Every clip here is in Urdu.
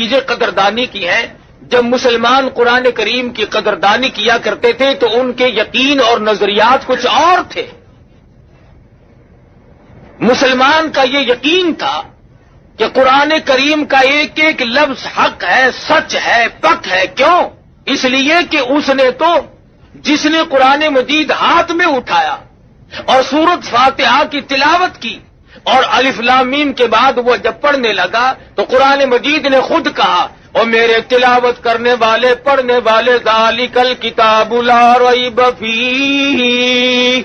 چیزیں قدردانی کی ہیں. جب مسلمان قرآن کریم کی قدردانی کیا کرتے تھے تو ان کے یقین اور نظریات کچھ اور تھے. مسلمان کا یہ یقین تھا کہ قرآن کریم کا ایک ایک لفظ حق ہے، سچ ہے، پک ہے. کیوں؟ اس لیے کہ اس نے تو جس نے قرآن مجید ہاتھ میں اٹھایا اور سورۃ فاتحہ کی تلاوت کی اور الف لام میم کے بعد وہ جب پڑھنے لگا تو قرآن مجید نے خود کہا، اور میرے تلاوت کرنے والے پڑھنے والے ذالک الکتاب لا ریب فیہ،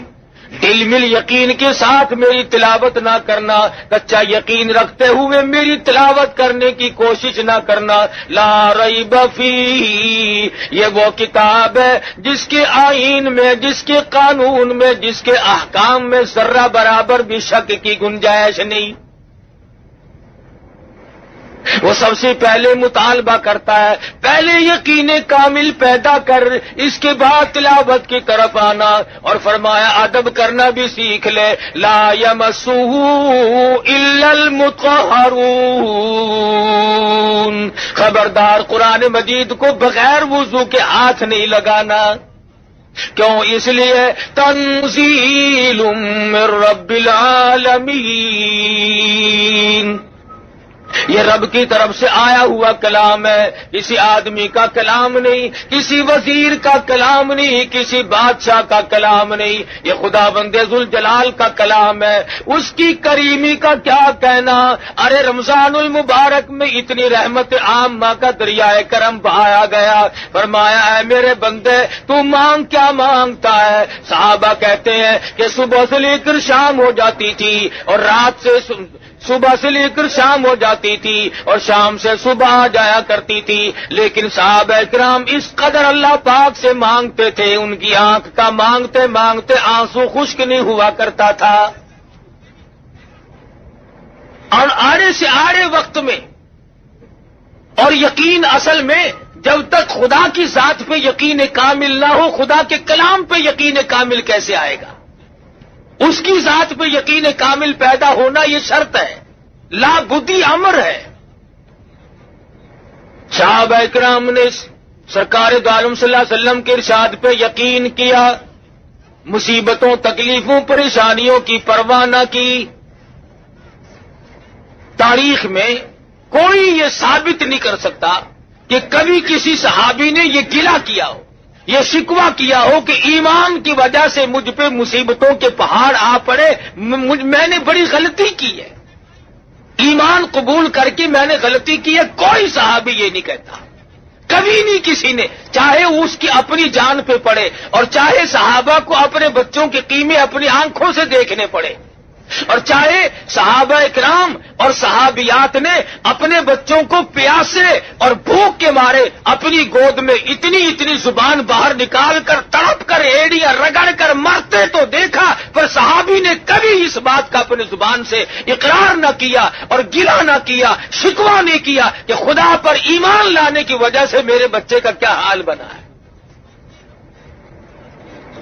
دل مل یقین کے ساتھ میری تلاوت نہ کرنا، کچا یقین رکھتے ہوئے میری تلاوت کرنے کی کوشش نہ کرنا. لا ریب فیہ، یہ وہ کتاب ہے جس کے آئین میں، جس کے قانون میں، جس کے احکام میں ذرہ برابر بھی شک کی گنجائش نہیں. وہ سب سے پہلے مطالبہ کرتا ہے، پہلے یقین کامل پیدا کر، اس کے بعد تلاوت کی طرف آنا. اور فرمایا ادب کرنا بھی سیکھ لے. لا یمسہ الا المطہرون، خبردار قرآن مجید کو بغیر وضو کے ہاتھ نہیں لگانا. کیوں؟ اس لیے تنزیل من رب العالمین، یہ رب کی طرف سے آیا ہوا کلام ہے، کسی آدمی کا کلام نہیں، کسی وزیر کا کلام نہیں، کسی بادشاہ کا کلام نہیں، یہ خدا بند ذوالجلال کا کلام ہے. اس کی کریمی کا کیا کہنا. ارے رمضان المبارک میں اتنی رحمت عامہ کا دریائے کرم بہایا گیا. فرمایا اے میرے بندے تو مانگ، کیا مانگتا ہے؟ صحابہ کہتے ہیں کہ صبح سے لے کر شام ہو جاتی تھی اور رات سے صبح سے لے کر شام ہو جاتی تھی اور شام سے صبح آ جایا کرتی تھی. لیکن صحابہ کرام اس قدر اللہ پاک سے مانگتے تھے، ان کی آنکھ کا مانگتے مانگتے آنسو خشک نہیں ہوا کرتا تھا. اور آڑے سے آڑے وقت میں، اور یقین اصل میں جب تک خدا کی ذات پہ یقین کامل نہ ہو، خدا کے کلام پہ یقین کامل کیسے آئے گا؟ اس کی ذات پہ یقین کامل پیدا ہونا یہ شرط ہے، لا بدی امر ہے. صحابہ کرام نے سرکار دو عالم صلی اللہ علیہ وسلم کے ارشاد پہ یقین کیا، مصیبتوں، تکلیفوں، پریشانیوں کی پرواہ نہ کی. تاریخ میں کوئی یہ ثابت نہیں کر سکتا کہ کبھی کسی صحابی نے یہ گلہ کیا ہو، یہ شکوہ کیا ہو کہ ایمان کی وجہ سے مجھ پہ مصیبتوں کے پہاڑ آ پڑے، میں نے بڑی غلطی کی ہے، ایمان قبول کر کے میں نے غلطی کی ہے. کوئی صحابی یہ نہیں کہتا، کبھی نہیں کسی نے، چاہے اس کی اپنی جان پہ پڑے اور چاہے صحابہ کو اپنے بچوں کے قیمے اپنی آنکھوں سے دیکھنے پڑے، اور چاہے صحابہ اکرام اور صحابیات نے اپنے بچوں کو پیاسے اور بھوک کے مارے اپنی گود میں اتنی اتنی زبان باہر نکال کر تڑپ کر ایڑیاں رگڑ کر مرتے تو دیکھا، پر صحابی نے کبھی اس بات کا اپنی زبان سے اقرار نہ کیا اور گلہ نہ کیا، شکوہ نہیں کیا کہ خدا پر ایمان لانے کی وجہ سے میرے بچے کا کیا حال بنا ہے.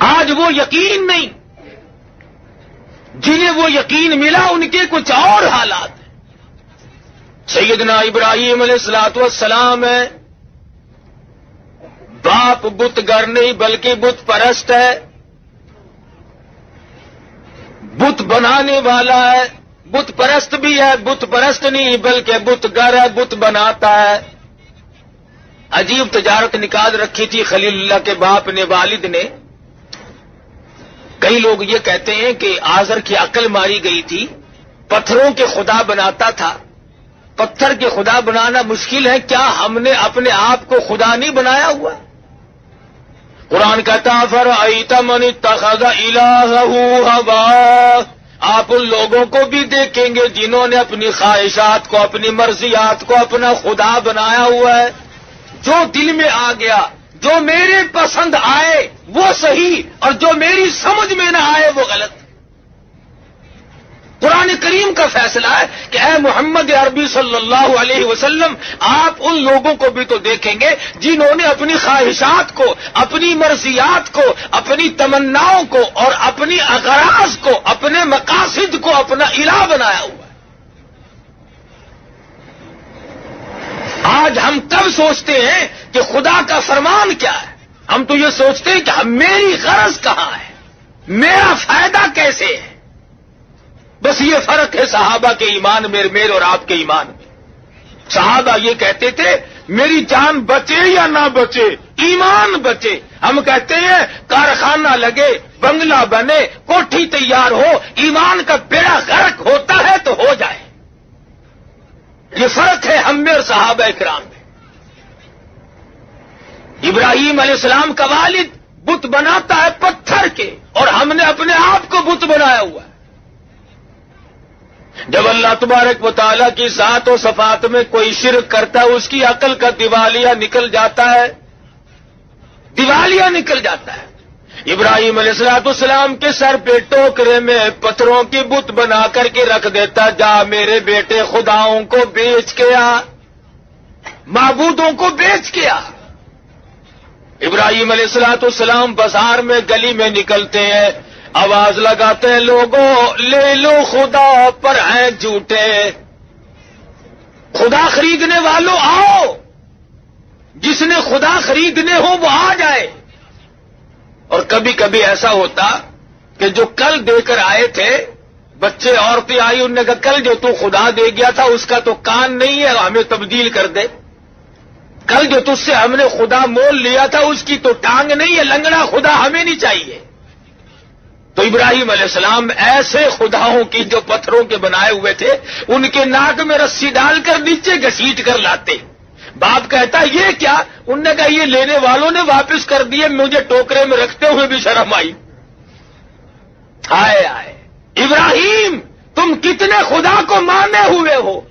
آج وہ یقین نہیں، جنہیں وہ یقین ملا ان کے کچھ اور حالات ہیں. سیدنا ابراہیم علیہ الصلوۃ والسلام ہے، باپ بت گر نہیں بلکہ بت پرست ہے، بت بنانے والا ہے، بت پرست بھی ہے، بت پرست نہیں بلکہ بت گر ہے، بت بناتا ہے. عجیب تجارت نکال رکھی تھی خلیل اللہ کے باپ نے، والد نے. کئی لوگ یہ کہتے ہیں کہ آزر کی عقل ماری گئی تھی، پتھروں کے خدا بناتا تھا. پتھر کے خدا بنانا مشکل ہے، کیا ہم نے اپنے آپ کو خدا نہیں بنایا ہوا؟ قرآن کہتا فرأیت من اتخذ الہہ ہواہ، آپ ان لوگوں کو بھی دیکھیں گے جنہوں نے اپنی خواہشات کو، اپنی مرضیات کو اپنا خدا بنایا ہوا ہے. جو دل میں آ گیا، جو میرے پسند آئے وہ صحیح، اور جو میری سمجھ میں نہ آئے وہ غلط. قرآن کریم کا فیصلہ ہے کہ اے محمد عربی صلی اللہ علیہ وسلم، آپ ان لوگوں کو بھی تو دیکھیں گے جنہوں نے اپنی خواہشات کو، اپنی مرضیات کو، اپنی تمناؤں کو اور اپنی اغراض کو، اپنے مقاصد کو اپنا الہ بنایا ہوا ہے. آج ہم کب سوچتے ہیں کہ خدا کا فرمان کیا ہے؟ ہم تو یہ سوچتے ہیں کہ میری غرض کہاں ہے، میرا فائدہ کیسے ہے۔ بس یہ فرق ہے صحابہ کے ایمان میں میرے اور آپ کے ایمان میں۔ صحابہ یہ کہتے تھے میری جان بچے یا نہ بچے، ایمان بچے۔ ہم کہتے ہیں کارخانہ لگے، بنگلہ بنے، کوٹھی تیار ہو، ایمان کا بیڑا غرق ہوتا ہے تو ہو جائے۔ یہ فرق ہے ہم میں اور صحابہ کرام میں۔ ابراہیم علیہ السلام کا والد بت بناتا ہے پتھر کے، اور ہم نے اپنے آپ کو بت بنایا ہوا ہے۔ جب اللہ تبارک و تعالیٰ کی ذات و صفات میں کوئی شرک کرتا ہے، اس کی عقل کا دیوالیہ نکل جاتا ہے، دیوالیہ نکل جاتا ہے۔ ابراہیم علیہ السلام کے سر پہ ٹوکرے میں پتھروں کی بت بنا کر کے رکھ دیتا، جا میرے بیٹے خداؤں کو بیچ کے آ، معبودوں کو بیچ کے آ۔ ابراہیم علیہ السلام بازار میں گلی میں نکلتے ہیں، آواز لگاتے ہیں لوگوں لے لو خدا پر ہیں جھوٹے، خدا خریدنے والوں آؤ، جس نے خدا خریدنے ہو وہ آ جائے۔ اور کبھی کبھی ایسا ہوتا کہ جو کل دے کر آئے تھے بچے عورتیں آئی، انہوں نے کہا کل جو تو خدا دے گیا تھا اس کا تو کان نہیں ہے، ہمیں تبدیل کر دے۔ کل جو تجھ سے ہم نے خدا مول لیا تھا اس کی تو ٹانگ نہیں ہے، لنگڑا خدا ہمیں نہیں چاہیے۔ تو ابراہیم علیہ السلام ایسے خداؤں کی جو پتھروں کے بنائے ہوئے تھے ان کے ناک میں رسی ڈال کر نیچے گھسیٹ کر لاتے۔ باپ کہتا یہ کیا؟ انہوں نے کہا یہ لینے والوں نے واپس کر دیے، مجھے ٹوکرے میں رکھتے ہوئے بھی شرم آئی۔ ہائے ہائے ابراہیم، تم کتنے خدا کو مانے ہوئے ہو،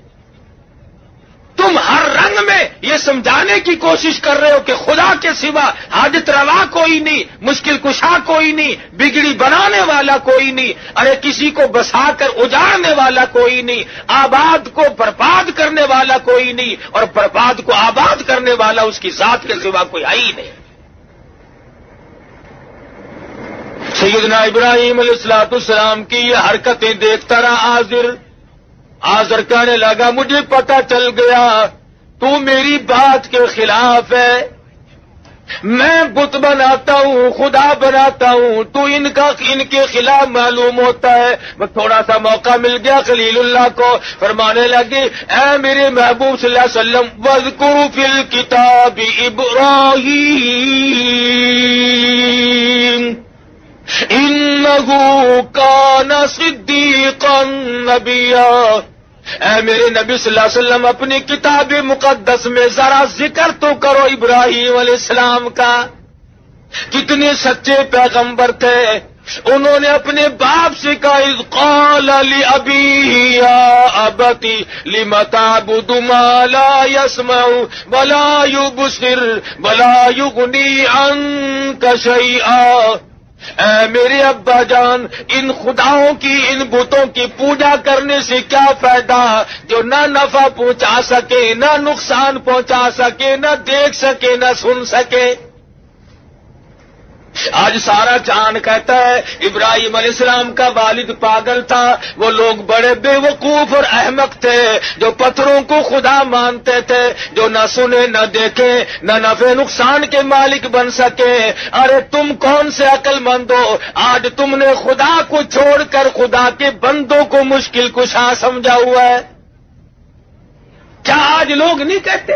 تم ہر رنگ میں یہ سمجھانے کی کوشش کر رہے ہو کہ خدا کے سوا حاجت روا کوئی نہیں، مشکل کشا کوئی نہیں، بگڑی بنانے والا کوئی نہیں، ارے کسی کو بسا کر اجاڑنے والا کوئی نہیں، آباد کو برباد کرنے والا کوئی نہیں، اور برباد کو آباد کرنے والا اس کی ذات کے سوا کوئی ہے ہی نہیں۔ سیدنا ابراہیم علیہ السلام کی یہ حرکتیں دیکھتا رہا آزر کہنے لگا مجھے پتا چل گیا تو میری بات کے خلاف ہے، میں بت بناتا ہوں، خدا بناتا ہوں، تو ان کے خلاف معلوم ہوتا ہے۔ میں تھوڑا سا موقع مل گیا خلیل اللہ کو، فرمانے لگے اے میرے محبوب صلی اللہ علیہ وسلم وَاذْكُرْ فِي الْكِتَابِ إِبْرَاهِيمَ إِنَّهُ كَانَ صِدِّيقًا نَبِيًّا۔ اے میرے نبی صلی اللہ علیہ وسلم اپنی کتاب مقدس میں ذرا ذکر تو کرو ابراہیم علیہ السلام کا، کتنے سچے پیغمبر تھے۔ انہوں نے اپنے باپ سے کہا اذ قال لأبیہ یا ابتی لم تعبد ما لا يسمع ولا يبصر ولا يغنی عنک شیئا۔ اے میرے ابا جان، ان خداؤں کی، ان بتوں کی پوجا کرنے سے کیا فائدہ جو نہ نفع پہنچا سکے، نہ نقصان پہنچا سکے، نہ دیکھ سکے، نہ سن سکے۔ آج سارا جہان کہتا ہے ابراہیم علیہ السلام کا والد پاگل تھا، وہ لوگ بڑے بے وقوف اور احمق تھے جو پتھروں کو خدا مانتے تھے، جو نہ سنے نہ دیکھے نہ نفع نقصان کے مالک بن سکے۔ ارے تم کون سے عقل مند ہو، آج تم نے خدا کو چھوڑ کر خدا کے بندوں کو مشکل کشا سمجھا ہوا ہے۔ کیا آج لوگ نہیں کہتے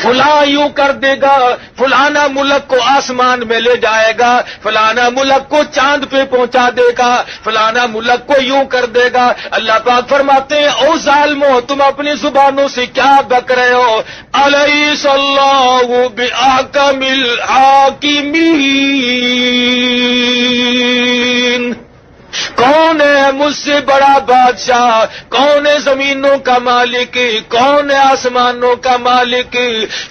فلاں یوں کر دے گا، فلانا ملک کو آسمان میں لے جائے گا، فلانا ملک کو چاند پہ پہنچا دے گا، فلانا ملک کو یوں کر دے گا۔ اللہ پاک فرماتے ہیں او ظالمو، تم اپنی زبانوں سے کیا بک رہے ہو؟ الیس اللہ بأحکم الحاکمین، کون ہے مجھ سے بڑا بادشاہ، کون ہے زمینوں کا مالک، کون ہے آسمانوں کا مالک؟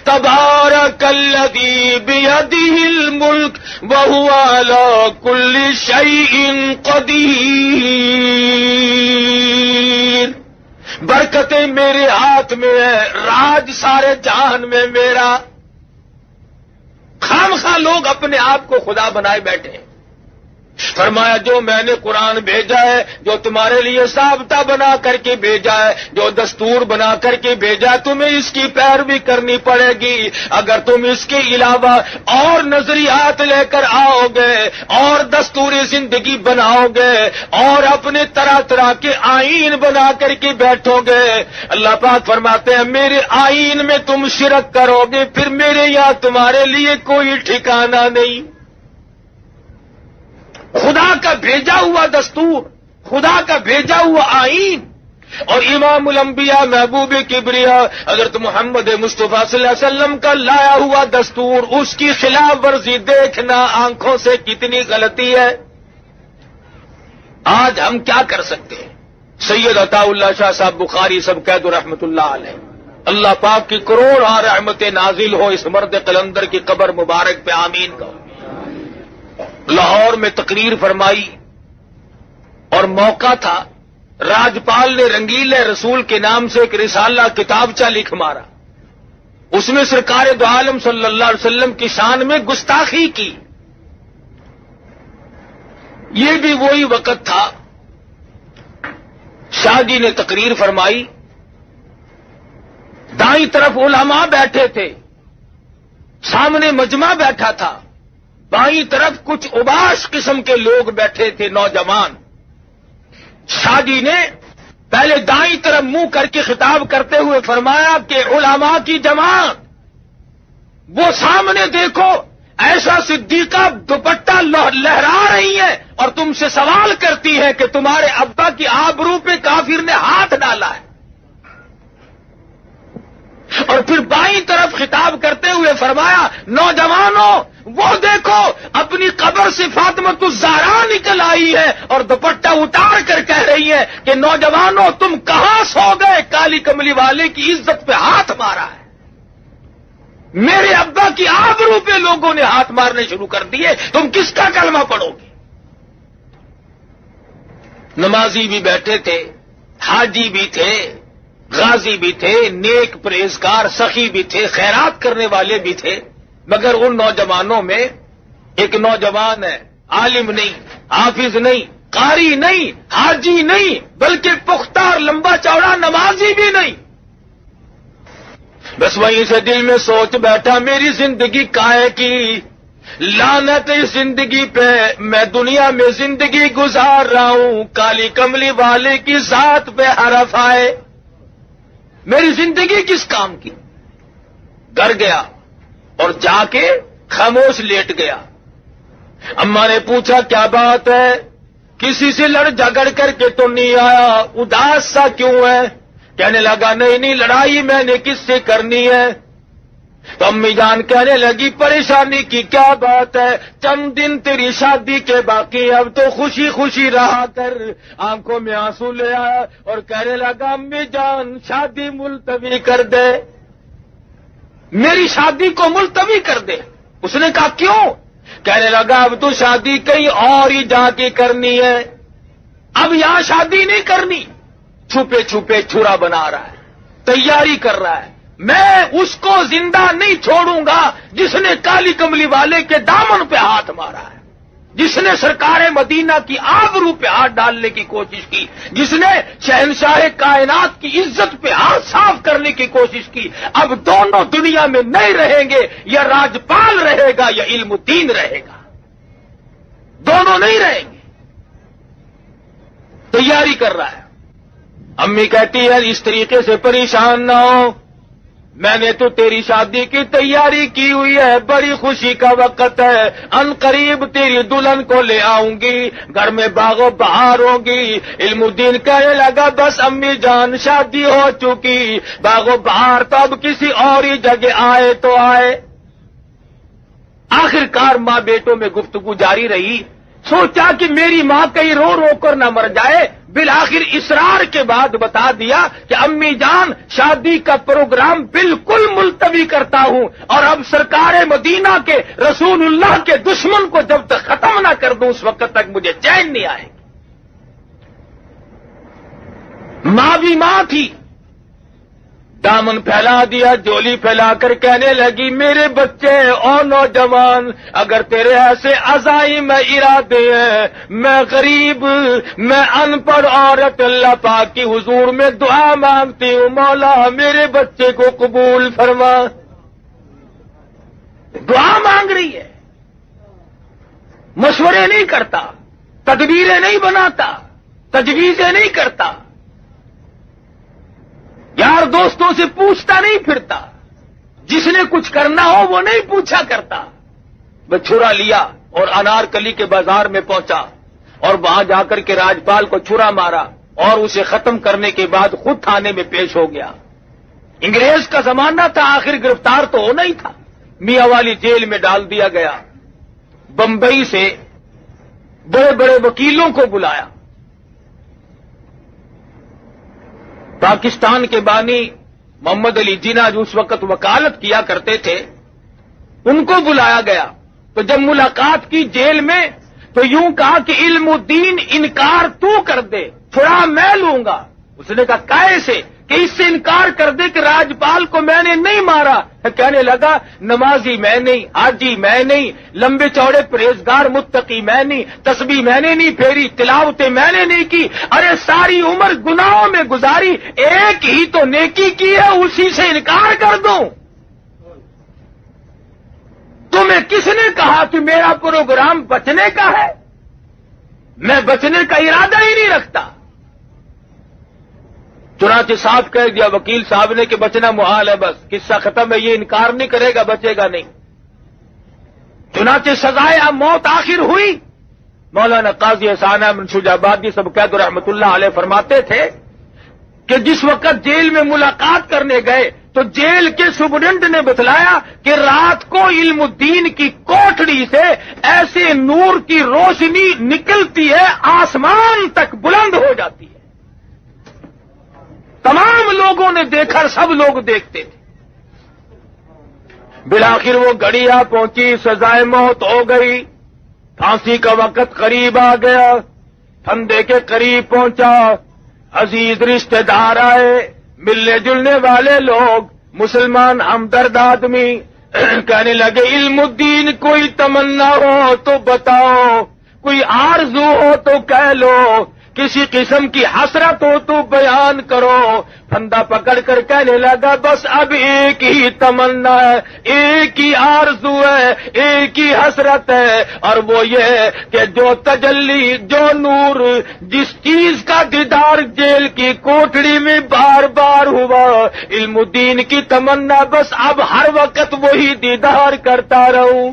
تبارک الذی بیدہ الملک وہو علی کل شیء قدیر۔ برکتیں میرے ہاتھ میں ہے، راج سارے جہان میں میرا۔ خام خواہ لوگ اپنے آپ کو خدا بنائے بیٹھے ہیں۔ فرمایا جو میں نے قرآن بھیجا ہے، جو تمہارے لیے ضابطہ بنا کر کے بھیجا ہے، جو دستور بنا کر کے بھیجا، تمہیں اس کی پیروی کرنی پڑے گی۔ اگر تم اس کے علاوہ اور نظریات لے کر آؤ گے اور دستور زندگی بناؤ گے اور اپنے طرح طرح کے آئین بنا کر کے بیٹھو گے، اللہ پاک فرماتے ہیں میرے آئین میں تم شرک کرو گے، پھر میرے یہاں تمہارے لیے کوئی ٹھکانہ نہیں۔ خدا کا بھیجا ہوا دستور، خدا کا بھیجا ہوا آئین اور امام الانبیاء محبوب کبریا حضرت محمد مصطفیٰ صلی اللہ علیہ وسلم کا لایا ہوا دستور، اس کی خلاف ورزی دیکھنا آنکھوں سے کتنی غلطی ہے۔ آج ہم کیا کر سکتے ہیں؟ سید عطا اللہ شاہ صاحب بخاری سب قید رحمت اللہ علیہ، اللہ پاک کی کروڑ رحمت نازل ہو اس مرد قلندر کی قبر مبارک پہ، آمین کہو۔ لاہور میں تقریر فرمائی اور موقع تھا، راجپال نے رنگیلے رسول کے نام سے ایک رسالہ کتابچہ لکھ مارا، اس میں سرکار دو عالم صلی اللہ علیہ وسلم کی شان میں گستاخی کی۔ یہ بھی وہی وقت تھا، شاہ جی نے تقریر فرمائی، دائیں طرف علماء بیٹھے تھے، سامنے مجمع بیٹھا تھا، بائیں طرف کچھ اباش قسم کے لوگ بیٹھے تھے، نوجوان۔ شاہ جی نے پہلے دائیں طرف منہ کر کے خطاب کرتے ہوئے فرمایا کہ علماء کی جماعت، وہ سامنے دیکھو، ایسا صدیقہ دوپٹہ لہرا رہی ہے اور تم سے سوال کرتی ہے کہ تمہارے ابا کی آبرو پہ کافر نے ہاتھ ڈالا ہے۔ اور پھر بائیں طرف خطاب کرتے ہوئے فرمایا نوجوانوں، وہ دیکھو اپنی قبر سے فاطمۃ الزہرا نکل آئی ہے اور دوپٹہ اتار کر کہہ رہی ہے کہ نوجوانوں تم کہاں سو گئے، کالی کملی والے کی عزت پہ ہاتھ مارا ہے۔ میرے ابا کی آبرو پہ لوگوں نے ہاتھ مارنے شروع کر دیے، تم کس کا کلمہ پڑھو گے؟ نمازی بھی بیٹھے تھے، حاجی بھی تھے، غازی بھی تھے، نیک پرہیزگار سخی بھی تھے، خیرات کرنے والے بھی تھے، مگر ان نوجوانوں میں ایک نوجوان ہے، عالم نہیں، حافظ نہیں، قاری نہیں، حاجی نہیں، بلکہ پختہ اور لمبا چوڑا نمازی بھی نہیں۔ بس وہیں سے دل میں سوچ بیٹھا میری زندگی کائے کی، لعنت اس زندگی پہ، میں دنیا میں زندگی گزار رہا ہوں، کالی کملی والے کی ذات پہ حرف آئے، میری زندگی کس کام کی؟ ڈر گیا اور جا کے خاموش لیٹ گیا۔ اماں نے پوچھا کیا بات ہے، کسی سے لڑ جھگڑ کر کے تو نہیں آیا، اداس سا کیوں ہے؟ کہنے لگا نہیں لڑائی میں نے کس سے کرنی ہے۔ تو امی جان کہنے لگی پریشانی کی کیا بات ہے، چند دن تیری شادی کے باقی، اب تو خوشی خوشی رہا کر۔ آنکھوں میں آنسو لے آیا اور کہنے لگا امی جان شادی ملتوی کر دے، میری شادی کو ملتوی کر دے۔ اس نے کہا کیوں؟ کہنے لگا اب تو شادی کہیں اور ہی جا کے کرنی ہے، اب یہاں شادی نہیں کرنی۔ چھپے چھپے چھرا بنا رہا ہے، تیاری کر رہا ہے، میں اس کو زندہ نہیں چھوڑوں گا جس نے کالی کملی والے کے دامن پہ ہاتھ مارا ہے، جس نے سرکار مدینہ کی آبرو پہ ہاتھ ڈالنے کی کوشش کی، جس نے شہنشاہ کائنات کی عزت پہ ہاتھ صاف کرنے کی کوشش کی۔ اب دونوں دنیا میں نہیں رہیں گے، یا راجپال رہے گا یا علم الدین رہے گا، دونوں نہیں رہیں گے۔ تیاری کر رہا ہے۔ امی کہتی ہے اس طریقے سے پریشان نہ ہو، میں نے تو تیری شادی کی تیاری کی ہوئی ہے، بڑی خوشی کا وقت ہے، ان قریب تیری دلہن کو لے آؤں گی، گھر میں باغ و بہار ہوگی۔ علم الدین کہنے لگا بس امی جان شادی ہو چکی، باغ و بہار تو اب کسی اور ہی جگہ آئے تو آئے۔ آخر کار ماں بیٹوں میں گفتگو جاری رہی، سوچا کہ میری ماں کہیں رو رو کر نہ مر جائے، بالآخر اصرار کے بعد بتا دیا کہ امی جان شادی کا پروگرام بالکل ملتوی کرتا ہوں، اور اب سرکار مدینہ کے رسول اللہ کے دشمن کو جب تک ختم نہ کر دوں اس وقت تک مجھے چین نہیں آئے گی۔ ماں بھی ماں تھی، دامن پھیلا دیا، جولی پھیلا کر کہنے لگی میرے بچے اور نوجوان، اگر تیرے ایسے عزائم ارادے ہیں، میں غریب، میں ان پڑھ عورت اللہ پاک کی حضور میں دعا مانگتی ہوں، مولا میرے بچے کو قبول فرما۔ دعا مانگ رہی ہے، مشورے نہیں کرتا، تدبیریں نہیں بناتا، تجویزیں نہیں کرتا، یار دوستوں سے پوچھتا نہیں پھرتا، جس نے کچھ کرنا ہو وہ نہیں پوچھا کرتا۔ وہ چھرا لیا اور انارکلی کے بازار میں پہنچا اور وہاں جا کر کے راجپال کو چھرا مارا اور اسے ختم کرنے کے بعد خود تھانے میں پیش ہو گیا۔ انگریز کا زمانہ تھا، آخر گرفتار تو ہونا ہی تھا، میاں والی جیل میں ڈال دیا گیا۔ بمبئی سے بڑے بڑے وکیلوں کو بلایا، پاکستان کے بانی محمد علی جناح جو اس وقت وکالت کیا کرتے تھے، ان کو بلایا گیا۔ تو جب ملاقات کی جیل میں تو یوں کہا کہ علم الدین انکار تو کر دے، چھڑا میں لوں گا۔ اس نے کہا کیسے؟ کہ اس سے انکار کر دے کہ راجپال کو میں نے نہیں مارا۔ کہنے لگا نمازی میں نہیں، حاجی میں نہیں، لمبے چوڑے پرہیزگار متقی میں نہیں، تسبیح میں نے نہیں پھیری، تلاوتیں میں نے نہیں کی، ارے ساری عمر گناہوں میں گزاری، ایک ہی تو نیکی کی ہے، اسی سے انکار کر دوں؟ تمہیں کس نے کہا کہ میرا پروگرام بچنے کا ہے؟ میں بچنے کا ارادہ ہی نہیں رکھتا۔ چنانچہ صاحب کہہ دیا وکیل صاحب نے کہ بچنا محال ہے، بس قصہ ختم ہے، یہ انکار نہیں کرے گا، بچے گا نہیں۔ چنانچہ سزائے موت آخر ہوئی۔ مولانا قاضی احسان احمد شجابادی سب قید رحمت اللہ علیہ فرماتے تھے کہ جس وقت جیل میں ملاقات کرنے گئے تو جیل کے سپرنٹینڈنٹ نے بتلایا کہ رات کو علم الدین کی کوٹڑی سے ایسے نور کی روشنی نکلتی ہے، آسمان تک بلند ہو جاتی ہے۔ تمام لوگوں نے دیکھا، سب لوگ دیکھتے تھے۔ بالآخر وہ گھڑی آ پہنچی، سزائے موت ہو گئی، پھانسی کا وقت قریب آ گیا، پھندے کے قریب پہنچا، عزیز رشتہ دار آئے، ملنے جلنے والے لوگ، مسلمان ہمدرد آدمی کہنے لگے علم الدین کوئی تمنا ہو تو بتاؤ، کوئی آرزو ہو تو کہہ لو، کسی قسم کی حسرت ہو تو بیان کرو۔ پھندا پکڑ کر کہنے لگا بس اب ایک ہی تمنا ہے، ایک ہی آرزو ہے، ایک ہی حسرت ہے، اور وہ یہ کہ جو تجلی، جو نور، جس چیز کا دیدار جیل کی کوٹڑی میں بار بار ہوا، علم الدین کی تمنا بس اب ہر وقت وہی دیدار کرتا رہوں۔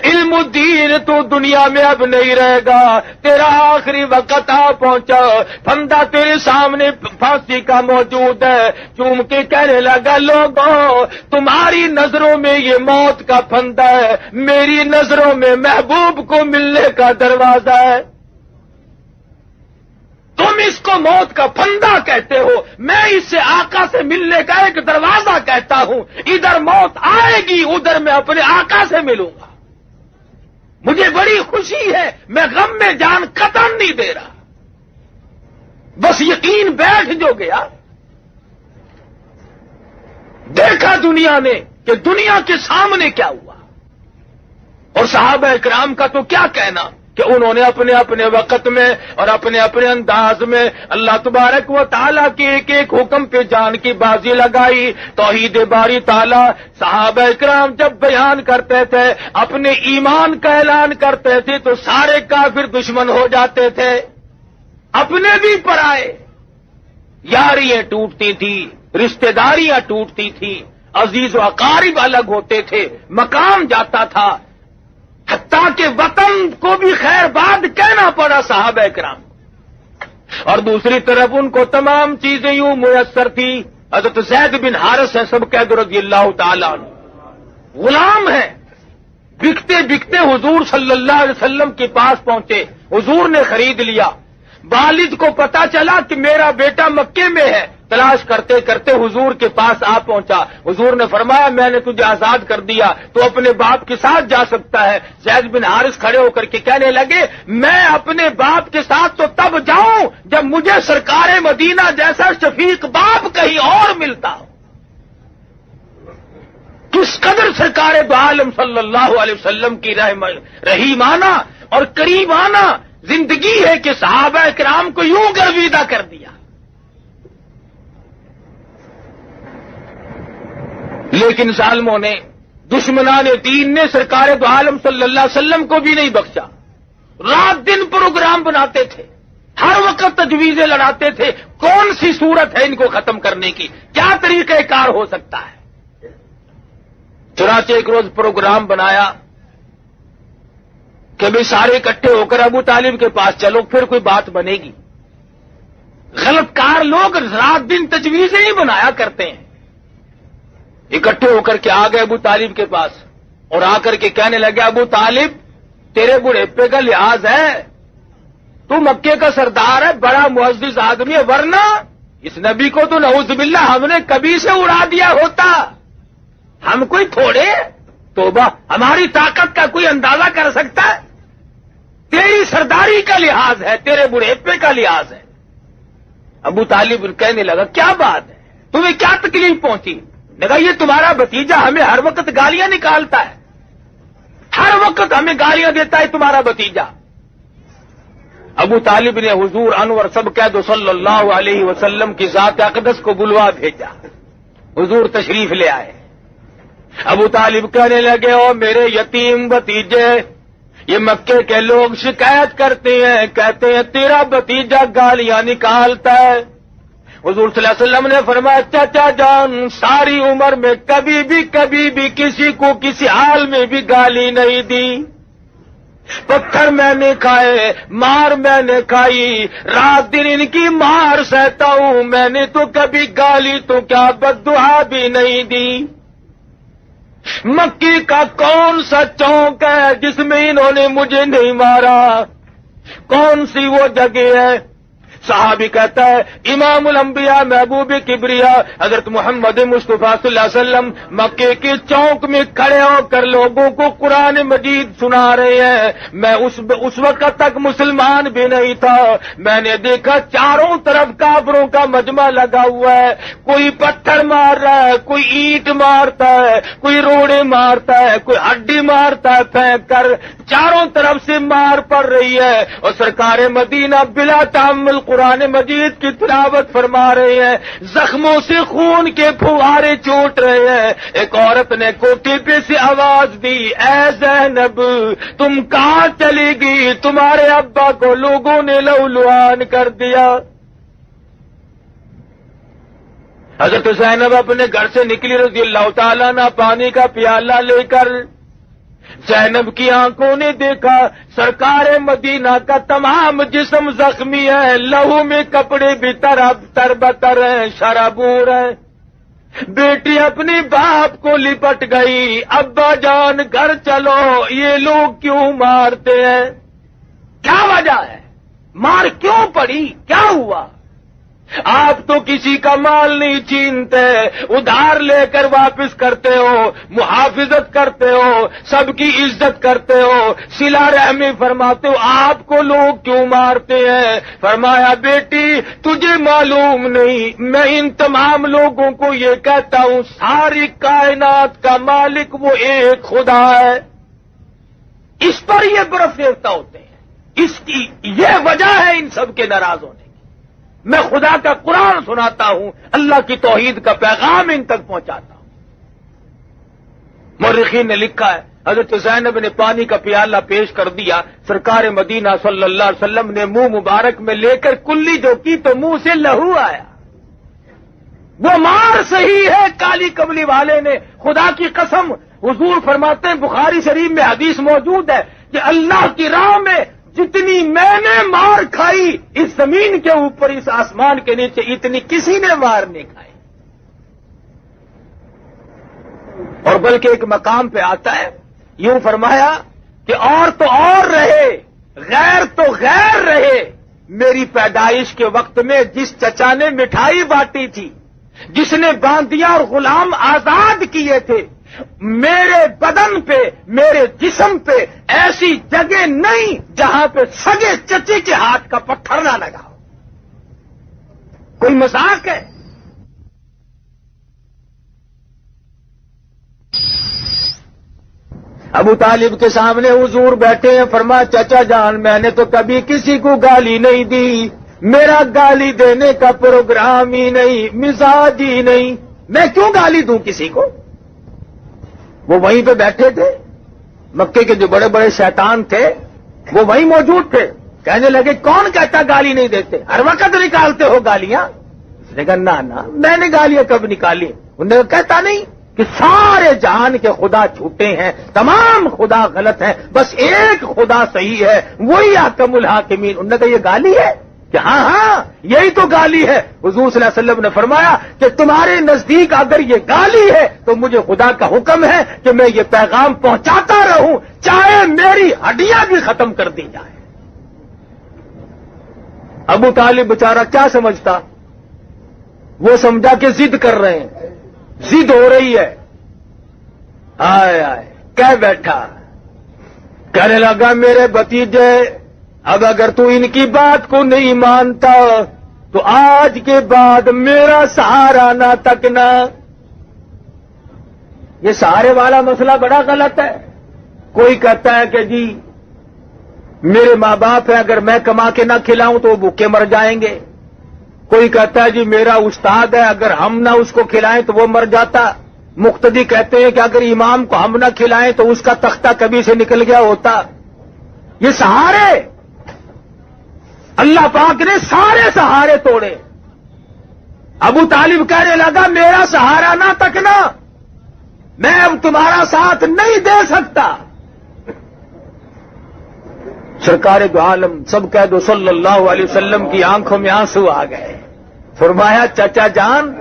علم الدین تو دنیا میں اب نہیں رہے گا، تیرا آخری وقت آ پہنچا، پھندا تیرے سامنے پھانسی کا موجود ہے۔ چوم کے کہنے لگا لوگوں تمہاری نظروں میں یہ موت کا پھندا ہے، میری نظروں میں محبوب کو ملنے کا دروازہ ہے۔ تم اس کو موت کا پھندا کہتے ہو، میں اس سے آقا سے ملنے کا ایک دروازہ کہتا ہوں۔ ادھر موت آئے گی، ادھر میں اپنے آقا سے ملوں گا۔ مجھے بڑی خوشی ہے، میں غم میں جان قطعاً نہیں دے رہا، بس یقین بیٹھ جو گیا۔ دیکھا دنیا نے کہ دنیا کے سامنے کیا ہوا، اور صحابہ اکرام کا تو کیا کہنا کہ انہوں نے اپنے اپنے وقت میں اور اپنے اپنے انداز میں اللہ تبارک و تعالیٰ کے ایک ایک حکم پہ جان کی بازی لگائی۔ توحید باری تعالیٰ صحابہ اکرام جب بیان کرتے تھے، اپنے ایمان کا اعلان کرتے تھے تو سارے کافر دشمن ہو جاتے تھے، اپنے بھی پرائے، یاریاں ٹوٹتی تھی، رشتہ داریاں ٹوٹتی تھی، عزیز و اقارب الگ ہوتے تھے، مقام جاتا تھا، حتیٰ کہ وطن کو بھی خیر باد کہنا پڑا صحابہ کرام۔ اور دوسری طرف ان کو تمام چیزیں یوں میسر تھی۔ حضرت زید بن حارث ہے سب قید رضی اللہ تعالیٰ عنہ، غلام ہیں، بکتے بکتے حضور صلی اللہ علیہ وسلم کے پاس پہنچے، حضور نے خرید لیا۔ والد کو پتا چلا کہ میرا بیٹا مکے میں ہے، تلاش کرتے کرتے حضور کے پاس آ پہنچا. حضور نے فرمایا میں نے تجھے آزاد کر دیا تو اپنے باپ کے ساتھ جا سکتا ہے. زید بن حارث کھڑے ہو کر کے کہنے لگے میں اپنے باپ کے ساتھ تو تب جاؤں جب مجھے سرکار مدینہ جیسا شفیق باپ کہیں اور ملتا ہو. کس قدر سرکار دو عالم صلی اللہ علیہ وسلم کی رحیمانہ اور کریمانہ زندگی ہے کہ صحابہ کرام کو یوں گرویدہ کر دیا. لیکن ظالموں نے دشمنان دین نے سرکار دو عالم صلی اللہ علیہ وسلم کو بھی نہیں بخشا. رات دن پروگرام بناتے تھے, ہر وقت تجویزیں لڑاتے تھے کون سی صورت ہے ان کو ختم کرنے کی, کیا طریقہ کار ہو سکتا ہے. چنانچہ ایک روز پروگرام بنایا کہ بھی سارے اکٹھے ہو کر ابو طالب کے پاس چلو پھر کوئی بات بنے گی. غلط کار لوگ رات دن تجویزیں ہی بنایا کرتے ہیں. اکٹھے ہو کر کے آ گئے ابو طالب کے پاس اور آ کر کے کہنے لگے ابو طالب تیرے بڑھیپے کا لحاظ ہے, تو مکے کا سردار ہے, بڑا معزز آدمی ہے, ورنہ اس نبی کو تو نعوذ باللہ ہم نے کبھی سے اڑا دیا ہوتا. ہم کوئی تھوڑے, توبہ, ہماری طاقت کا کوئی اندازہ کر سکتا ہے؟ تیری سرداری کا لحاظ ہے, تیرے بڑھیپے کا لحاظ ہے. ابو طالب کہنے لگا کیا بات ہے, تمہیں کیا تکلیف پہنچی؟ لگا یہ تمہارا بھتیجا ہمیں ہر وقت گالیاں نکالتا ہے, ہر وقت ہمیں گالیاں دیتا ہے تمہارا بھتیجا. ابو طالب نے حضور انور سب کہہ دو صلی اللہ علیہ وسلم کی ذات اقدس کو بلوا بھیجا. حضور تشریف لے آئے. ابو طالب کہنے لگے او میرے یتیم بھتیجے, یہ مکے کے لوگ شکایت کرتے ہیں, کہتے ہیں تیرا بھتیجا گالیاں نکالتا ہے. حضور صلی اللہ علیہ وسلم نے فرمایا چچا جان ساری عمر میں کبھی بھی کسی کو کسی حال میں بھی گالی نہیں دی. پتھر میں نے کھائے, مار میں نے کھائی, رات دن ان کی مار سہتا ہوں, میں نے تو کبھی گالی تو کیا بد دعا بھی نہیں دی. مکی کا کون سا چوک ہے جس میں انہوں نے مجھے نہیں مارا؟ کون سی وہ جگہ ہے؟ صحابی کہتا ہے امام الانبیاء محبوب کبریا حضرت محمد مصطفیٰ صلی اللہ علیہ وسلم مکے کے چوک میں کھڑے ہو کر لوگوں کو قرآن مجید سنا رہے ہیں. میں اس وقت تک مسلمان بھی نہیں تھا. میں نے دیکھا چاروں طرف کافروں کا مجمع لگا ہوا ہے, کوئی پتھر مار رہا ہے, کوئی اینٹ مارتا ہے, کوئی روڑے مارتا ہے, کوئی ہڈی مارتا ہے پھینک کر. چاروں طرف سے مار پڑ رہی ہے اور سرکار مدینہ بلا تعمل قرآن مجید کی تلاوت فرما رہے ہیں. زخموں سے خون کے پھوارے چوٹ رہے ہیں. ایک عورت نے کوٹھی پہ سے آواز دی اے زینب تم کہاں چلی گئی, تمہارے ابا کو لوگوں نے لولوان کر دیا. حضرت زینب اپنے گھر سے نکلی رضی اللہ تعالیٰ عنہ پانی کا پیالہ لے کر. زینب کی آنکھوں نے دیکھا سرکار مدینہ کا تمام جسم زخمی ہے, لہو میں کپڑے بھی تر بتر ہیں, شرابور ہیں. بیٹی اپنی باپ کو لپٹ گئی, ابا جان گھر چلو, یہ لوگ کیوں مارتے ہیں؟ کیا وجہ ہے؟ مار کیوں پڑی؟ کیا ہوا؟ آپ تو کسی کا مال نہیں چھینتے, ادھار لے کر واپس کرتے ہو, محافظت کرتے ہو, سب کی عزت کرتے ہو, صلہ رحمی فرماتے ہو, آپ کو لوگ کیوں مارتے ہیں؟ فرمایا بیٹی تجھے معلوم نہیں, میں ان تمام لوگوں کو یہ کہتا ہوں ساری کائنات کا مالک وہ ایک خدا ہے, اس پر یہ برف ریختہ ہوتے ہیں. اس کی یہ وجہ ہے ان سب کے ناراض ہونے. میں خدا کا قرآن سناتا ہوں, اللہ کی توحید کا پیغام ان تک پہنچاتا ہوں. مورخین نے لکھا ہے حضرت زینب نے پانی کا پیالہ پیش کر دیا, سرکار مدینہ صلی اللہ علیہ وسلم نے منہ مبارک میں لے کر کلی جو کی تو منہ سے لہو آیا. وہ مار صحیح ہے کالی کملی والے نے, خدا کی قسم. حضور فرماتے ہیں بخاری شریف میں حدیث موجود ہے کہ اللہ کی راہ میں جتنی میں نے مار کھائی اس زمین کے اوپر اس آسمان کے نیچے اتنی کسی نے مار نہیں کھائی. اور بلکہ ایک مقام پہ آتا ہے یوں فرمایا کہ اور تو اور رہے, غیر تو غیر رہے, میری پیدائش کے وقت میں جس چچا نے مٹھائی بانٹی تھی، جس نے باندیاں اور غلام آزاد کیے تھے، میرے بدن پہ، میرے جسم پہ ایسی جگہ نہیں جہاں پہ سگے چچے کے ہاتھ کا پتھر نہ لگا ہو۔ کوئی مذاق ہے؟ ابو طالب کے سامنے حضور بیٹھے ہیں، فرمایا چچا جان میں نے تو کبھی کسی کو گالی نہیں دی، میرا گالی دینے کا پروگرام ہی نہیں، مزاج ہی نہیں، میں کیوں گالی دوں کسی کو؟ وہ وہیں پہ بیٹھے تھے، مکے کے جو بڑے بڑے شیطان تھے وہ وہیں موجود تھے، کہنے لگے کون کہتا گالی نہیں دیتے، ہر وقت نکالتے ہو گالیاں؟ اس نے کہا نہ میں نے گالیاں کب نکالی؟ انہوں نے کہتا نہیں کہ سارے جہان کے خدا جھوٹے ہیں، تمام خدا غلط ہیں، بس ایک خدا صحیح ہے، وہی احکم الحاکمین۔ انہوں نے کہا یہ گالی ہے؟ کہ ہاں یہی تو گالی ہے۔ حضور صلی اللہ علیہ وسلم نے فرمایا کہ تمہارے نزدیک اگر یہ گالی ہے تو مجھے خدا کا حکم ہے کہ میں یہ پیغام پہنچاتا رہوں چاہے میری ہڈیاں بھی ختم کر دی جائے۔ ابو طالب بیچارہ کیا سمجھتا؟ وہ سمجھا کہ ضد کر رہے ہیں، ضد ہو رہی ہے۔ آئے کہہ بیٹھا، کہنے لگا میرے بھتیجے اب اگر تو ان کی بات کو نہیں مانتا تو آج کے بعد میرا سہارا نہ تکنا۔ یہ سہارے والا مسئلہ بڑا غلط ہے۔ کوئی کہتا ہے کہ جی میرے ماں باپ ہیں، اگر میں کما کے نہ کھلاؤں تو وہ بھوکے مر جائیں گے۔ کوئی کہتا ہے جی میرا استاد ہے، اگر ہم نہ اس کو کھلائیں تو وہ مر جاتا۔ مقتدی کہتے ہیں کہ اگر امام کو ہم نہ کھلائیں تو اس کا تختہ کبھی سے نکل گیا ہوتا۔ یہ سہارے، اللہ پاک نے سارے سہارے توڑے۔ ابو طالب کہنے لگا میرا سہارا نہ تکنا، میں اب تمہارا ساتھ نہیں دے سکتا۔ سرکار دو عالم سب کہہ دو صلی اللہ علیہ وسلم کی آنکھوں میں آنسو آ گئے۔ فرمایا چچا جان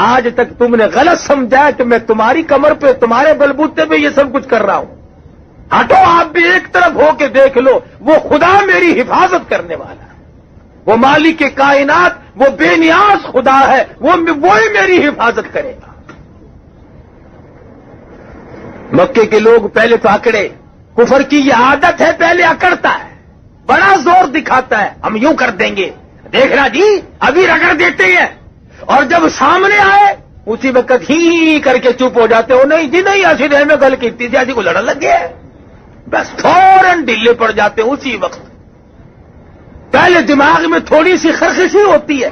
آج تک تم نے غلط سمجھا کہ میں تمہاری کمر پہ، تمہارے بلبوتے پہ یہ سب کچھ کر رہا ہوں۔ ہٹو آپ بھی ایک طرف ہو کے دیکھ لو، وہ خدا میری حفاظت کرنے والا ہے، وہ مالک کائنات، وہ بے نیاز خدا ہے، وہی میری حفاظت کرے گا۔ مکے کے لوگ پہلے تو اکڑے، کفر کی یہ عادت ہے، پہلے اکڑتا ہے، بڑا زور دکھاتا ہے، ہم یوں کر دیں گے، دیکھنا جی ابھی رگڑ دیتے ہیں، اور جب سامنے آئے اسی وقت ہی کر کے چپ ہو جاتے ہو، نہیں جی نہیں ایسی دیر میں گل کی تھی، ایسی کو لڑن لگ گیا ہے، بس فوراً ڈھیلے پڑ جاتے ہیں اسی وقت۔ پہلے دماغ میں تھوڑی سی خرخشی ہوتی ہے،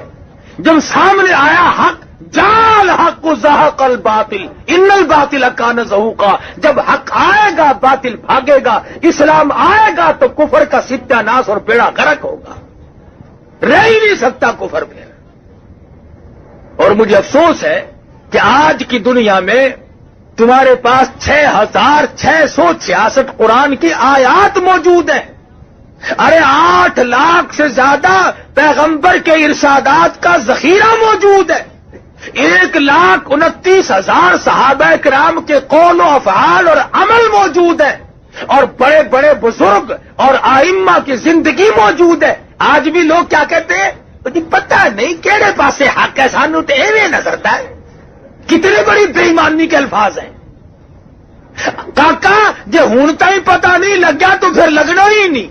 جب سامنے آیا حق، جال حق زہق الباطل ان الباطل کان زہوقا، جب حق آئے گا باطل بھاگے گا، اسلام آئے گا تو کفر کا ستیہ ناس اور بیڑا غرق ہوگا، رہ ہی نہیں سکتا کفر پہ۔ اور مجھے افسوس ہے کہ آج کی دنیا میں تمہارے پاس 6666 قرآن کی آیات موجود ہیں، ارے 8 لاکھ سے زیادہ پیغمبر کے ارشادات کا ذخیرہ موجود ہے، 1,29,000 صحابہ کرام کے قول و افعال اور عمل موجود ہے، اور بڑے بڑے بزرگ اور ائمہ کی زندگی موجود ہے۔ آج بھی لوگ کیا کہتے ہیں جی پتہ نہیں کیڑے پاسے حق ہے، سانو تو ایویں نظرتا ہے۔ کتنے بڑی بے ایمانی کے الفاظ ہیں۔ کاکا جے ہن تائیں پتہ نہیں لگا تو پھر لگنا ہی نہیں،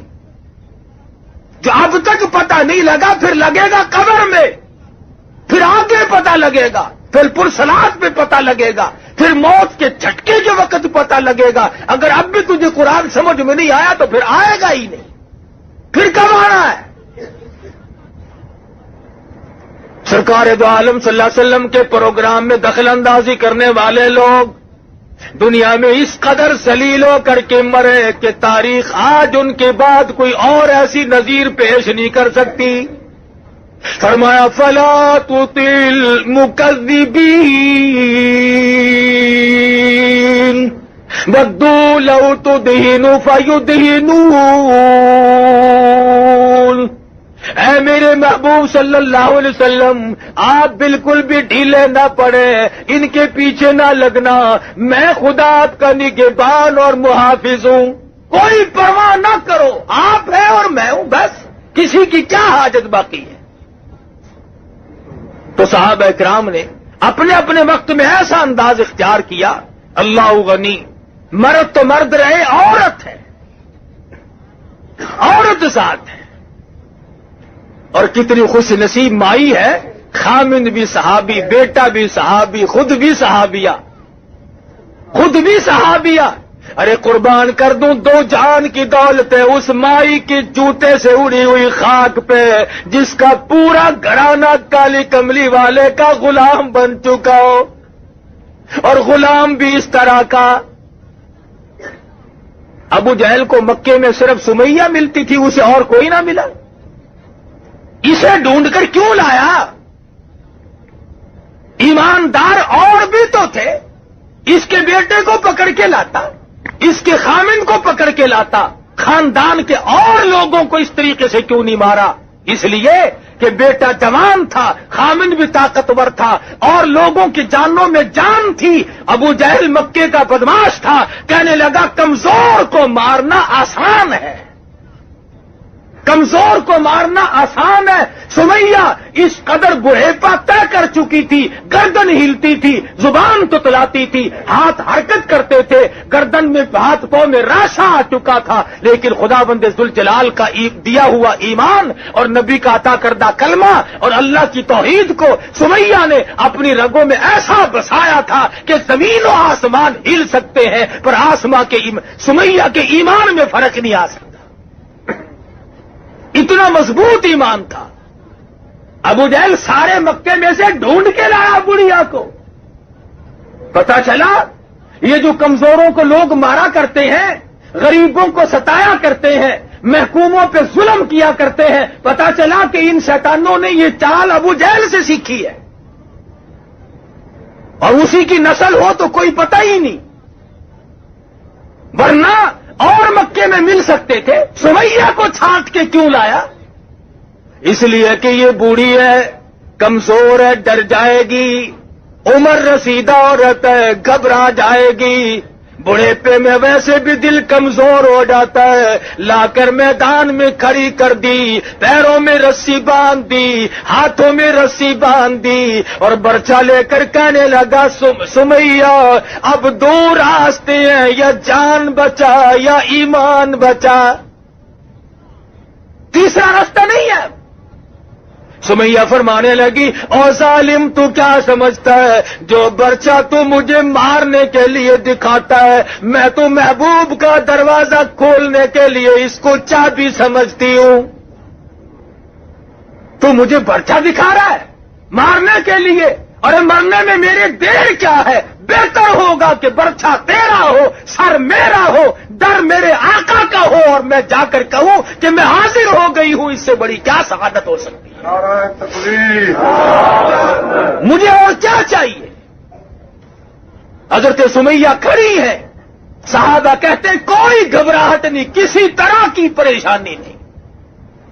جو اب تک پتہ نہیں لگا پھر لگے گا قبر میں، پھر آگے پتہ لگے گا، پھر پرسلات میں پتہ لگے گا، پھر موت کے جھٹکے کے وقت پتہ لگے گا۔ اگر اب بھی تجھے قرآن سمجھ میں نہیں آیا تو پھر آئے گا ہی نہیں، پھر کب آنا ہے؟ سرکار دو عالم صلی اللہ علیہ وسلم کے پروگرام میں دخل اندازی کرنے والے لوگ دنیا میں اس قدر ذلیل ہو کر کے مرے کہ تاریخ آج ان کے بعد کوئی اور ایسی نظیر پیش نہیں کر سکتی۔ فرمایا فلا تطع المکذبین ودوا لو تدہن فیدہنون۔ اے میرے محبوب صلی اللہ علیہ وسلم آپ بالکل بھی ڈھیلے نہ پڑے، ان کے پیچھے نہ لگنا، میں خدا آپ کا نگہبان اور محافظ ہوں، کوئی پرواہ نہ کرو، آپ ہے اور میں ہوں، بس کسی کی کیا حاجت باقی ہے؟ تو صحابہ کرام نے اپنے اپنے وقت میں ایسا انداز اختیار کیا، اللہ غنی، مرد تو مرد رہے، عورت ہے، عورت ساتھ ہے، اور کتنی خوش نصیب مائی ہے، خامند بھی صحابی، بیٹا بھی صحابی، خود بھی صحابیہ، خود بھی صحابیہ۔ ارے قربان کر دوں، 2 جان کی دولت ہے اس مائی کی جوتے سے اڑی ہوئی خاک پہ، جس کا پورا گھرانہ کالی کملی والے کا غلام بن چکا ہو، اور غلام بھی اس طرح کا۔ ابو جہل کو مکے میں صرف سمیہ ملتی تھی، اسے اور کوئی نہ ملا، اسے ڈھونڈ کر کیوں لایا؟ ایماندار اور بھی تو تھے، اس کے بیٹے کو پکڑ کے لاتا، اس کے خامن کو پکڑ کے لاتا، خاندان کے اور لوگوں کو اس طریقے سے کیوں نہیں مارا؟ اس لیے کہ بیٹا جوان تھا، خامن بھی طاقتور تھا، اور لوگوں کی جانوں میں جان تھی۔ ابو جہل مکے کا بدماش تھا، کہنے لگا کمزور کو مارنا آسان ہے، کمزور کو مارنا آسان ہے۔ سمیہ اس قدر بڑھیپا طے کر چکی تھی، گردن ہلتی تھی، زبان تتلاتی تھی، ہاتھ حرکت کرتے تھے، گردن میں ہاتھ پاؤں میں راشا آ چکا تھا، لیکن خداوند ذوالجلال کا دیا ہوا ایمان اور نبی کا عطا کردہ کلمہ اور اللہ کی توحید کو سمیہ نے اپنی رگوں میں ایسا بسایا تھا کہ زمین و آسمان ہل سکتے ہیں، پر سمیہ کے ایمان میں فرق نہیں آ سکتا، اتنا مضبوط ایمان تھا۔ ابو جہل سارے مکے میں سے ڈھونڈ کے لایا بڑھیا کو، پتا چلا یہ جو کمزوروں کو لوگ مارا کرتے ہیں، غریبوں کو ستایا کرتے ہیں، محکوموں پہ ظلم کیا کرتے ہیں، پتا چلا کہ ان شیطانوں نے یہ چال ابو جہل سے سیکھی ہے، اور اسی کی نسل ہو تو کوئی پتہ ہی نہیں، ورنہ اور مکے میں مل سکتے تھے۔ سمیہ کو چھانٹ کے کیوں لایا؟ اس لیے کہ یہ بوڑھی ہے، کمزور ہے، ڈر جائے گی، عمر رسیدہ عورت ہے، گھبرا جائے گی، بڑھیپے میں ویسے بھی دل کمزور ہو جاتا ہے، لا کر میدان میں کھڑی کر دی، پیروں میں رسی باندھ دی، ہاتھوں میں رسی باندھ دی، اور برچہ لے کر کہنے لگا سمیہ اب 2 راستے ہیں، یا جان بچا یا ایمان بچا، تیسرا راستہ نہیں ہے۔ سمیہ فرمانے لگی، او ظالم تو کیا سمجھتا ہے، جو برچہ تو مجھے مارنے کے لیے دکھاتا ہے، میں تو محبوب کا دروازہ کھولنے کے لیے اس کو چابی سمجھتی ہوں، تو مجھے برچہ دکھا رہا ہے مارنے کے لیے، اور مرنے میں میرے دیر کیا ہے؟ بہتر ہوگا کہ برچہ تیرا ہو، سر میرا ہو، در میرے آقا کا ہو، اور میں جا کر کہوں کہ میں حاضر ہو گئی ہوں، اس سے بڑی کیا سعادت ہو سکتی ہے؟ نعرہ تکبیر! مجھے اور کیا چاہیے؟ حضرت سمیہ کھڑی ہے، صحابہ کہتے ہیں کوئی گھبراہٹ نہیں، کسی طرح کی پریشانی نہیں۔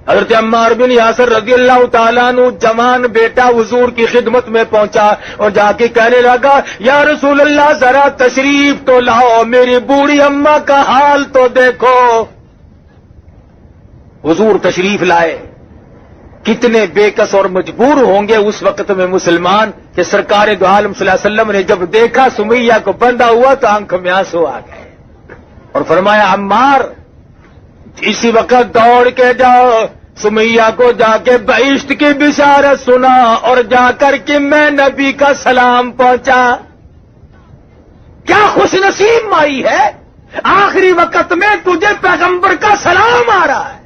حضرت عمار بن یاسر رضی اللہ تعالیٰ عنہ جوان بیٹا حضور کی خدمت میں پہنچا اور جا کے کہنے لگا، یا رسول اللہ ذرا تشریف تو لاؤ، میری بوڑھی اماں کا حال تو دیکھو۔ حضور تشریف لائے۔ کتنے بے کس اور مجبور ہوں گے اس وقت میں مسلمان کہ سرکار دو عالم صلی اللہ علیہ وسلم نے جب دیکھا سمیہ کو بندھا ہوا تو آنکھوں میں آنسو آ گئے، اور فرمایا عمار اسی وقت دوڑ کے جاؤ، سمیہ کو جا کے بہشت کی بشارت سنا، اور جا کر کے میں نبی کا سلام پہنچا۔ کیا خوش نصیب مائی ہے، آخری وقت میں تجھے پیغمبر کا سلام آ رہا ہے،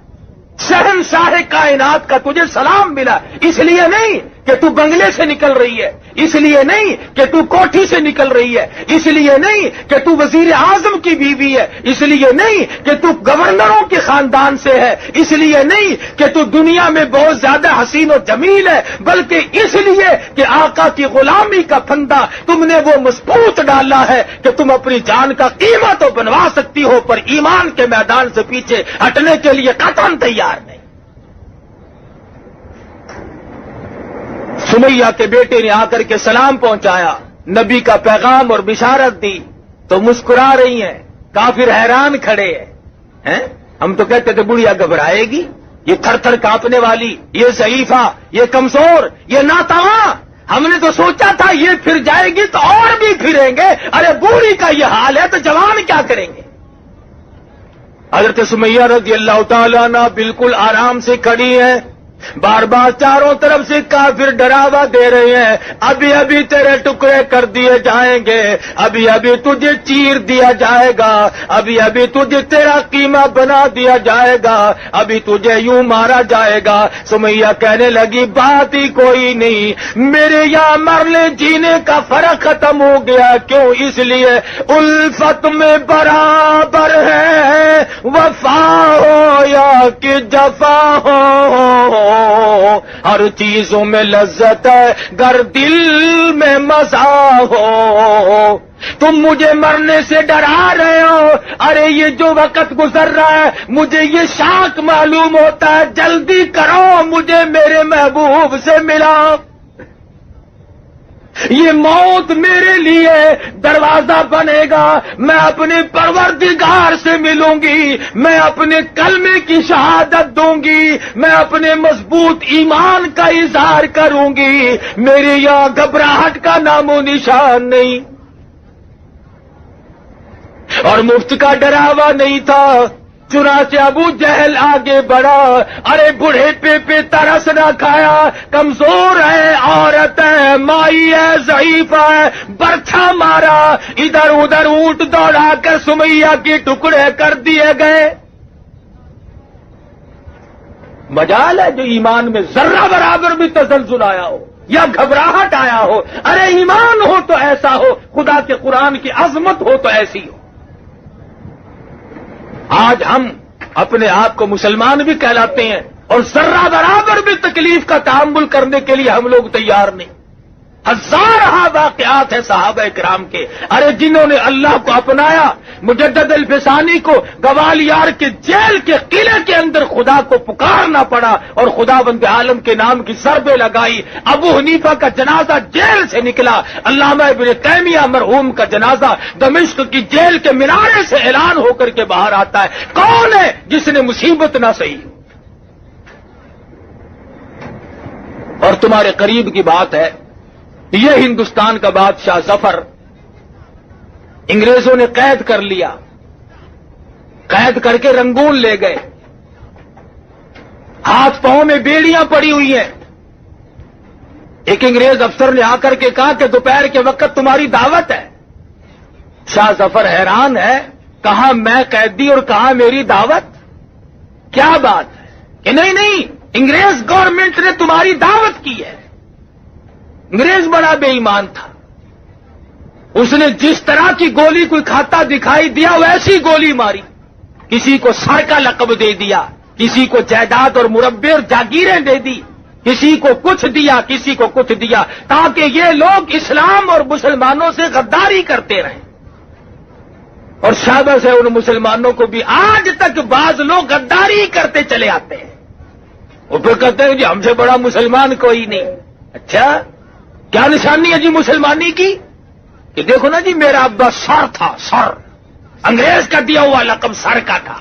شہنشاہ کائنات کا تجھے سلام ملا، اس لیے نہیں کہ تو بنگلے سے نکل رہی ہے، اس لیے نہیں کہ تو کوٹھی سے نکل رہی ہے، اس لیے نہیں کہ تو وزیر اعظم کی بیوی ہے، اس لیے نہیں کہ تو گورنروں کے خاندان سے ہے، اس لیے نہیں کہ تو دنیا میں بہت زیادہ حسین و جمیل ہے، بلکہ اس لیے کہ آقا کی غلامی کا پھندا تم نے وہ مضبوط ڈالا ہے کہ تم اپنی جان کا قیمہ تو بنوا سکتی ہو، پر ایمان کے میدان سے پیچھے ہٹنے کے لیے قطعاً تیار نہیں۔ سمیہ کے بیٹے نے آ کر کے سلام پہنچایا، نبی کا پیغام اور بشارت دی، تو مسکرا رہی ہیں، کافر حیران کھڑے ہیں۔ ہم تو کہتے تھے بڑھیا گھبرائے گی، یہ تھر تھر کانپنے والی، یہ ضعیفہ، یہ کمزور، یہ ناتواں، ہم نے تو سوچا تھا یہ پھر جائے گی تو اور بھی پھریں گے، ارے بوڑھی کا یہ حال ہے تو جوان کیا کریں گے؟ حضرت سمیہ رضی اللہ تعالیٰ عنہ بالکل آرام سے کھڑی ہیں، بار بار چاروں طرف سے کافر ڈراوا دے رہے ہیں، ابھی ابھی تیرے ٹکڑے کر دیے جائیں گے، ابھی ابھی تجھے چیر دیا جائے گا، ابھی ابھی تجھے تیرا قیمہ بنا دیا جائے گا، ابھی تجھے یوں مارا جائے گا۔ سمیہ کہنے لگی بات ہی کوئی نہیں، میرے یہاں مرنے جینے کا فرق ختم ہو گیا، کیوں؟ اس لیے الفت میں برابر ہے، وفا ہو یا کہ جفا ہو، ہر چیزوں میں لذت ہے گر دل میں مزہ ہو۔ تم مجھے مرنے سے ڈرا رہے ہو، ارے یہ جو وقت گزر رہا ہے مجھے یہ شاک معلوم ہوتا ہے، جلدی کرو مجھے میرے محبوب سے ملاؤ۔ یہ موت میرے لیے دروازہ بنے گا، میں اپنے پروردگار سے ملوں گی، میں اپنے کلمے کی شہادت دوں گی، میں اپنے مضبوط ایمان کا اظہار کروں گی، میرے یہاں گھبراہٹ کا نام و نشان نہیں۔ اور مفت کا ڈراوا نہیں تھا، چنانچہ ابو جہل آگے بڑھا، ارے بوڑھے پہ ترس نہ کھایا، کمزور ہے، عورت ہے، مائی ہے، ضعیف ہے، برچھا مارا، ادھر ادھر اونٹ دوڑا کر سمیہ کے ٹکڑے کر دیے گئے۔ مجال ہے جو ایمان میں ذرہ برابر بھی تزلزل آیا ہو یا گھبراہٹ آیا ہو، ارے ایمان ہو تو ایسا ہو، خدا کے قرآن کی عظمت ہو تو ایسی ہو۔ آج ہم اپنے آپ کو مسلمان بھی کہلاتے ہیں اور ذرہ برابر بھی تکلیف کا تحمل کرنے کے لیے ہم لوگ تیار نہیں۔ ہزارہ واقعات ہیں صحابہ کرام کے، ارے جنہوں نے اللہ کو اپنایا، مجدد الفسانی کو گوالیار کے جیل کے قلعے کے اندر خدا کو پکارنا پڑا اور خداوند عالم کے نام کی ضربیں لگائی۔ ابو حنیفہ کا جنازہ جیل سے نکلا، علامہ ابن تیمیہ مرحوم کا جنازہ دمشق کی جیل کے مینارے سے اعلان ہو کر کے باہر آتا ہے۔ کون ہے جس نے مصیبت نہ سہی؟ اور تمہارے قریب کی بات ہے، یہ ہندوستان کا بادشاہ ظفر انگریزوں نے قید کر لیا، قید کر کے رنگون لے گئے، ہاتھ پاؤں میں بیڑیاں پڑی ہوئی ہیں۔ ایک انگریز افسر نے آ کر کے کہا کہ دوپہر کے وقت تمہاری دعوت ہے۔ شاہ ظفر حیران ہے، کہاں میں قیدی اور کہاں میری دعوت؟ کیا بات ہے کہ نہیں انگریز گورنمنٹ نے تمہاری دعوت کی ہے۔ انگریز بڑا بے ایمان تھا، اس نے جس طرح کی گولی کوئی کھاتا دکھائی دیا ویسی گولی ماری، کسی کو سر کا لقب دے دیا، کسی کو جائیداد اور مربے اور جاگیریں دے دی، کسی کو کچھ دیا، کسی کو کچھ دیا، تاکہ یہ لوگ اسلام اور مسلمانوں سے غداری کرتے رہیں۔ اور شاباش ہے ان مسلمانوں کو بھی، آج تک بعض لوگ غداری کرتے چلے آتے ہیں، وہ پھر کہتے ہیں جی ہم سے بڑا مسلمان کوئی نہیں۔ اچھا کیا نشانی ہے جی مسلمانی کی؟ کہ دیکھو نا جی میرا ابا سر تھا، سر، انگریز کا دیا ہوا لقب سر کا تھا۔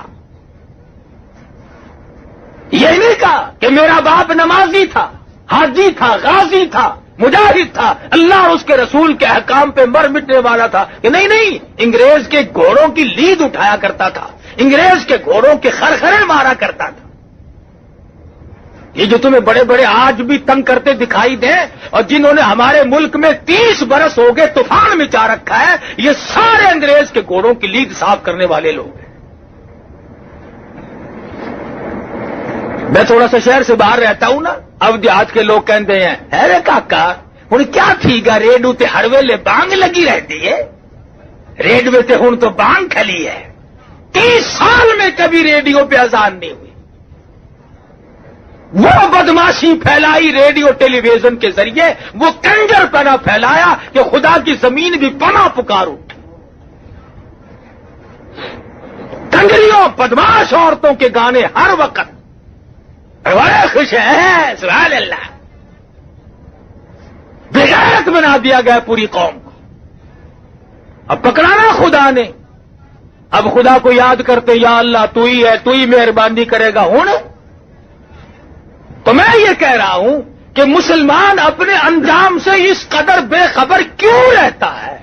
یہ نہیں کہا کہ میرا باپ نمازی تھا، حاجی تھا، غازی تھا، مجاہد تھا، اللہ اور اس کے رسول کے احکام پہ مر مٹنے والا تھا، کہ نہیں انگریز کے گھوڑوں کی لید اٹھایا کرتا تھا، انگریز کے گھوڑوں کے خرخرے مارا کرتا تھا۔ یہ جو تمہیں بڑے بڑے آج بھی تنگ کرتے دکھائی دیں اور جنہوں نے ہمارے ملک میں 30 برس ہو گئے طوفان مچا رکھا ہے، یہ سارے انگریز کے گھوڑوں کی لید صاف کرنے والے لوگ ہیں۔ میں تھوڑا سا شہر سے باہر رہتا ہوں نا، اب دیہات کے لوگ کہتے ہیں ارے کاکا ہوں کیا تھی گا ریڈیو تے ہر ویلے بانگ لگی رہتی ہے، ریڈیو تے ہوں تو بانگ کھلی ہے، 30 سال میں کبھی ریڈیو پہ اذان نہیں ہوئی۔ وہ بدماشی پھیلائی ریڈیو ٹیلی ویژن کے ذریعے، وہ کنجر پنا پھیلایا کہ خدا کی زمین بھی پنا پکار اٹھی۔ کنجریوں بدماش عورتوں کے گانے ہر وقت، بڑے خوش ہیں سبحان اللہ، بغیرت بنا دیا گیا پوری قوم کو۔ اب پکڑانا خدا نے، اب خدا کو یاد کرتے یا اللہ تو ہی ہے، تو ہی مہربانی کرے گا۔ ہوں تو میں یہ کہہ رہا ہوں کہ مسلمان اپنے انجام سے اس قدر بے خبر کیوں رہتا ہے؟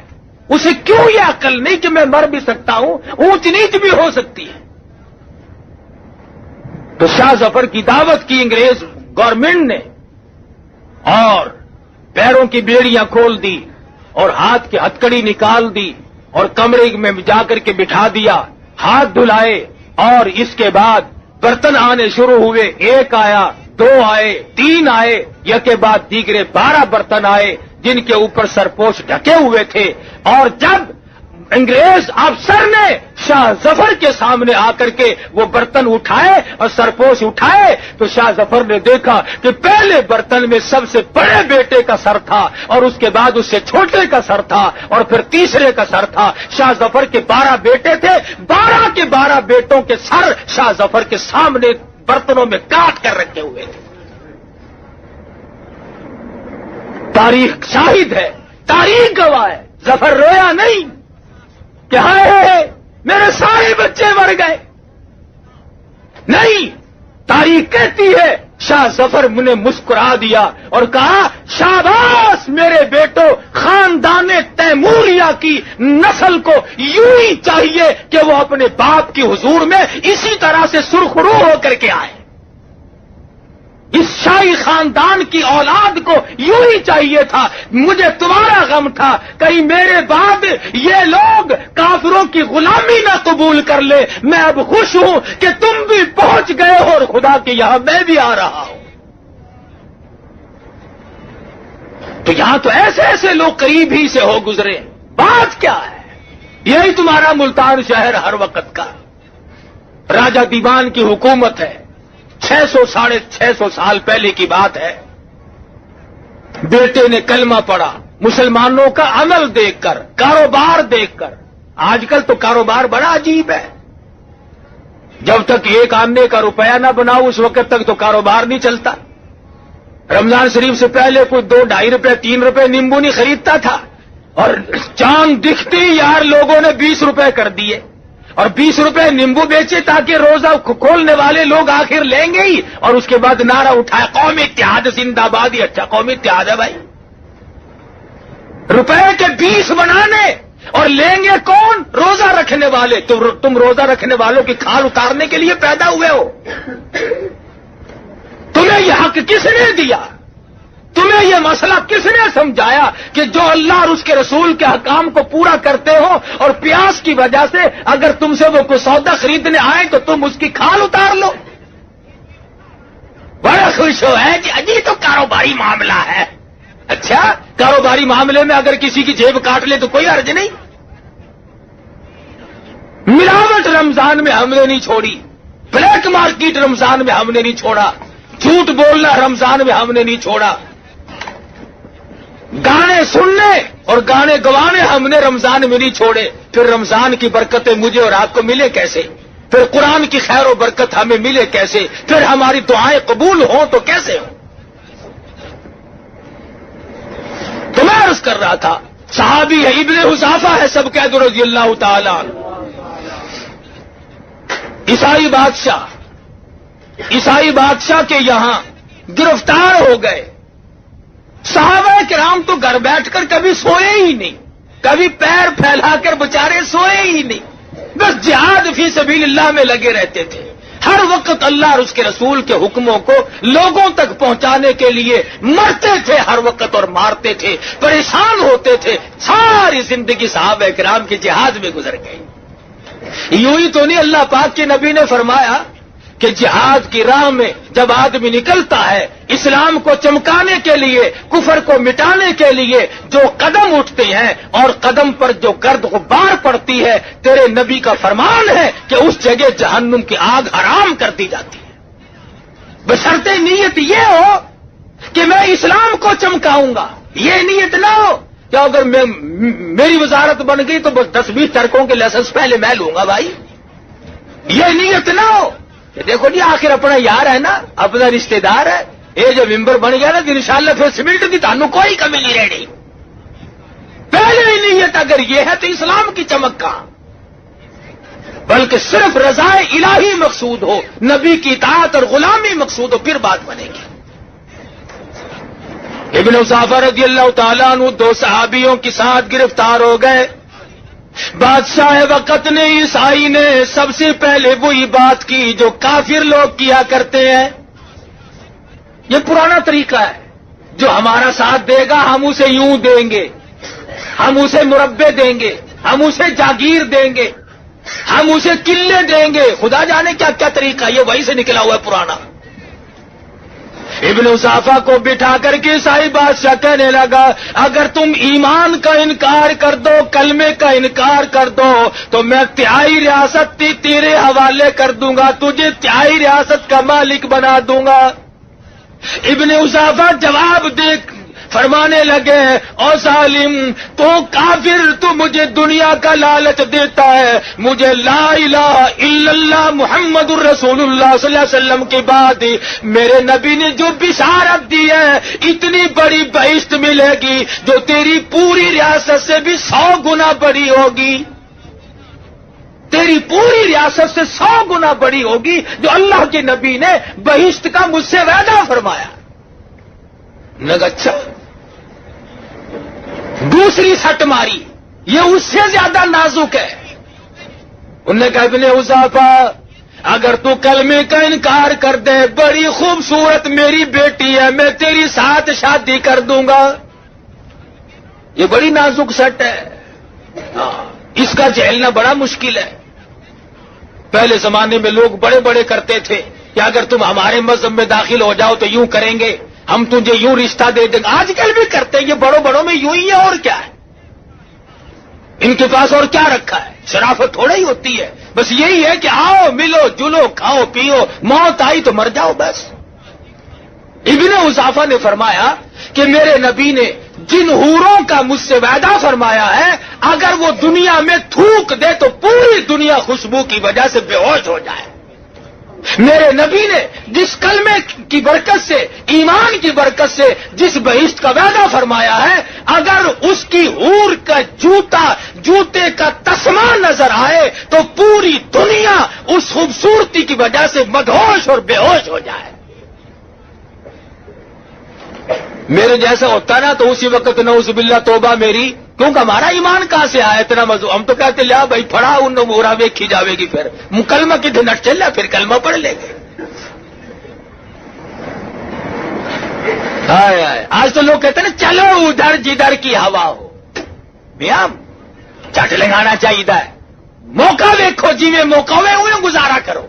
اسے کیوں یہ عقل نہیں کہ میں مر بھی سکتا ہوں، اونچ نیچ بھی ہو سکتی ہے؟ تو شاہ ظفر کی دعوت کی انگریز گورنمنٹ نے اور پیروں کی بیڑیاں کھول دی اور ہاتھ کی ہتکڑی نکال دی اور کمرے میں جا کر کے بٹھا دیا، ہاتھ دھلائے اور اس کے بعد برتن آنے شروع ہوئے، ایک آیا، دو آئے، تین آئے، یک کے بعد دیگرے 12 برتن آئے جن کے اوپر سرپوش ڈھکے ہوئے تھے۔ اور جب انگریز افسر نے شاہ ظفر کے سامنے آ کر کے وہ برتن اٹھائے اور سرپوش اٹھائے تو شاہ ظفر نے دیکھا کہ پہلے برتن میں سب سے بڑے بیٹے کا سر تھا اور اس کے بعد اس سے چھوٹے کا سر تھا اور پھر تیسرے کا سر تھا۔ شاہ ظفر کے 12 بیٹے تھے، 12 کے 12 بیٹوں کے سر شاہ ظفر کے سامنے برتنوں میں کاٹ کر رکھے ہوئے تھے۔ تاریخ شاہد ہے، تاریخ گواہ ہے، ظفر رویا نہیں کہ ہائے میرے سارے بچے مر گئے، نہیں، تاریخ کہتی ہے شاہ ظفر نے مسکرا دیا اور کہا شاباش میرے بیٹو، خاندان تیموریہ کی نسل کو یوں ہی چاہیے کہ وہ اپنے باپ کی حضور میں اسی طرح سے سرخرو ہو کر کے آئے۔ اس شاہی خاندان کی اولاد کو یوں ہی چاہیے تھا۔ مجھے تمہارا غم تھا کہیں میرے بعد یہ لوگ کافروں کی غلامی نہ قبول کر لے۔ میں اب خوش ہوں کہ تم بھی پہنچ گئے ہو اور خدا کے یہاں میں بھی آ رہا ہوں۔ تو یہاں تو ایسے ایسے لوگ قریب ہی سے ہو گزرے، بات کیا ہے؟ یہی تمہارا ملتان شہر ہر وقت کا راجہ دیوان کی حکومت ہے۔ 600-650 سال پہلے کی بات ہے۔ بیٹے نے کلمہ پڑھا، مسلمانوں کا عمل دیکھ کر، کاروبار دیکھ کر۔ آج کل تو کاروبار بڑا عجیب ہے، جب تک ایک آنے کا روپیہ نہ بناؤ اس وقت تک تو کاروبار نہیں چلتا۔ رمضان شریف سے پہلے کوئی 2-2.5 روپے 3 روپے نیمبو نہیں خریدتا تھا اور چاند دکھتے ہی یار لوگوں نے 20 روپے کر دیے اور 20 روپے نیمبو بیچے تاکہ روزہ کھولنے والے لوگ آخر لیں گے ہی، اور اس کے بعد نعرہ اٹھایا قومی اتحاد زندہ باد۔ ہی اچھا قومی اتحاد ہے بھائی، روپے کے 20 بنانے اور لیں گے کون؟ روزہ رکھنے والے۔ تم روزہ رکھنے والوں کی کھال اتارنے کے لیے پیدا ہوئے ہو؟ تمہیں یہ حق کس نے دیا؟ تمہیں یہ مسئلہ کس نے سمجھایا کہ جو اللہ اور اس کے رسول کے حکام کو پورا کرتے ہو اور پیاس کی وجہ سے اگر تم سے وہ کوئی سودا خریدنے آئے تو تم اس کی کھال اتار لو؟ بڑا خوش ہو ہے کہ اجی تو کاروباری معاملہ ہے۔ اچھا، کاروباری معاملے میں اگر کسی کی جیب کاٹ لے تو کوئی حرج نہیں۔ ملاوٹ رمضان میں ہم نے نہیں چھوڑی، بلیک مارکیٹ رمضان میں ہم نے نہیں چھوڑا، جھوٹ بولنا رمضان میں ہم نے نہیں چھوڑا، گانے سننے اور گانے گوانے ہم نے رمضان میں نہیں چھوڑے۔ پھر رمضان کی برکتیں مجھے اور آپ کو ملے کیسے؟ پھر قرآن کی خیر و برکت ہمیں ملے کیسے؟ پھر ہماری دعائیں قبول ہوں تو کیسے ہوں؟ تو میں عرض کر رہا تھا، صحابی ہے، ابن حذافہ ہے، سب کہہ دو رضی اللہ تعالی عنہ۔ عیسائی بادشاہ کے یہاں گرفتار ہو گئے۔ صحابہ کرام تو گھر بیٹھ کر کبھی سوئے ہی نہیں، کبھی پیر پھیلا کر بچارے سوئے ہی نہیں، بس جہاد فی سبیل اللہ میں لگے رہتے تھے۔ ہر وقت اللہ اور اس کے رسول کے حکموں کو لوگوں تک پہنچانے کے لیے مرتے تھے ہر وقت اور مارتے تھے، پریشان ہوتے تھے۔ ساری زندگی صحابہ کرام کے جہاد میں گزر گئی۔ یوں ہی تو نہیں اللہ پاک کے نبی نے فرمایا کہ جہاد کی راہ میں جب آدمی نکلتا ہے اسلام کو چمکانے کے لیے، کفر کو مٹانے کے لیے جو قدم اٹھتے ہیں اور قدم پر جو گرد غبار پڑتی ہے، تیرے نبی کا فرمان ہے کہ اس جگہ جہنم کی آگ حرام کر دی جاتی ہے، بشرطے نیت یہ ہو کہ میں اسلام کو چمکاؤں گا۔ یہ نیت نہ ہو کہ اگر میری وزارت بن گئی تو بس 10-20 ٹرکوں کے لائسنس پہلے میں لوں گا بھائی۔ یہ نیت نہ ہو کہ دیکھو جی آخر اپنا یار ہے نا، اپنا رشتہ دار ہے، یہ جو ممبر بن گیا نا تو انشاءاللہ پھر سیمنٹ کی تانوں کوئی کمی نہیں رہنی۔ پہلے ہی نیت اگر یہ ہے تو اسلام کی چمک کہاں؟ بلکہ صرف رضائے الہی مقصود ہو، نبی کی اطاعت اور غلامی مقصود ہو، پھر بات بنے گی۔ ابن اصافہ رضی اللہ تعالیٰ عنہ 2 صحابیوں کے ساتھ گرفتار ہو گئے. بادشاہ وقت نے عیسائی نے سب سے پہلے وہی بات کی جو کافر لوگ کیا کرتے ہیں. یہ پرانا طریقہ ہے. جو ہمارا ساتھ دے گا ہم اسے یوں دیں گے, ہم اسے مربے دیں گے, ہم اسے جاگیر دیں گے, ہم اسے قلعے دیں گے. خدا جانے کیا کیا طریقہ, یہ وہی سے نکلا ہوا ہے پرانا. ابن اصافہ کو بٹھا کر کے عیسائی بادشاہ کہنے لگا اگر تم ایمان کا انکار کر دو, کلمے کا انکار کر دو تو میں 3 ریاست تیرے حوالے کر دوں گا, تجھے 3 ریاست کا مالک بنا دوں گا. ابن اصافہ جواب دے فرمانے لگے او ظالم, تو کافر, تو مجھے دنیا کا لالچ دیتا ہے, مجھے لا الہ الا اللہ محمد الرسول اللہ صلی اللہ علیہ وسلم کے بعد میرے نبی نے جو بشارت دی ہے اتنی بڑی بہشت ملے گی جو تیری پوری ریاست سے بھی 100 گنا بڑی ہوگی, تیری پوری ریاست سے 100 گنا بڑی ہوگی جو اللہ کے نبی نے بہشت کا مجھ سے وعدہ فرمایا. اچھا, دوسری سٹ ماری, یہ اس سے زیادہ نازک ہے. انہوں نے کہا ابن اصافہ اگر تو کلمے کا انکار کر دے, بڑی خوبصورت میری بیٹی ہے, میں تیری ساتھ شادی کر دوں گا. یہ بڑی نازک سٹ ہے, اس کا جھیلنا بڑا مشکل ہے. پہلے زمانے میں لوگ بڑے بڑے کرتے تھے کہ اگر تم ہمارے مذہب میں داخل ہو جاؤ تو یوں کریں گے, ہم تجھے یوں رشتہ دے دیں گے. آج کل بھی کرتے ہیں, یہ بڑوں بڑوں میں یوں ہی ہے, اور کیا ہے ان کے پاس, اور کیا رکھا ہے. شرافت تھوڑا ہی ہوتی ہے, بس یہی ہے کہ آؤ ملو جلو کھاؤ پیو, موت آئی تو مر جاؤ بس. ابن اصافہ نے فرمایا کہ میرے نبی نے جن حوروں کا مجھ سے وعدہ فرمایا ہے اگر وہ دنیا میں تھوک دے تو پوری دنیا خوشبو کی وجہ سے بے ہوش ہو جائے. میرے نبی نے جس کلمے کی برکت سے, ایمان کی برکت سے جس بہشت کا وعدہ فرمایا ہے اگر اس کی حور کا جوتے کا تسمہ نظر آئے تو پوری دنیا اس خوبصورتی کی وجہ سے مدہوش اور بے ہوش ہو جائے. میرے جیسا ہوتا نا تو اسی وقت نعوذ باللہ توبہ میری, کیونکہ ہمارا ایمان کہاں سے آیا اتنا مزو. ہم تو کہتے لیا بھائی پڑھا ان مورا ویکھی جاوے گی, پھر کلمہ کی دھنٹ چل رہا, پھر کلمہ پڑھ لیں گے. آج تو لوگ کہتے ہیں نا چلو ادھر جدھر کی ہوا ہو. میاں چٹ لگانا چاہیے, موقع دیکھو جی میں موقع ہوئے گزارا کرو.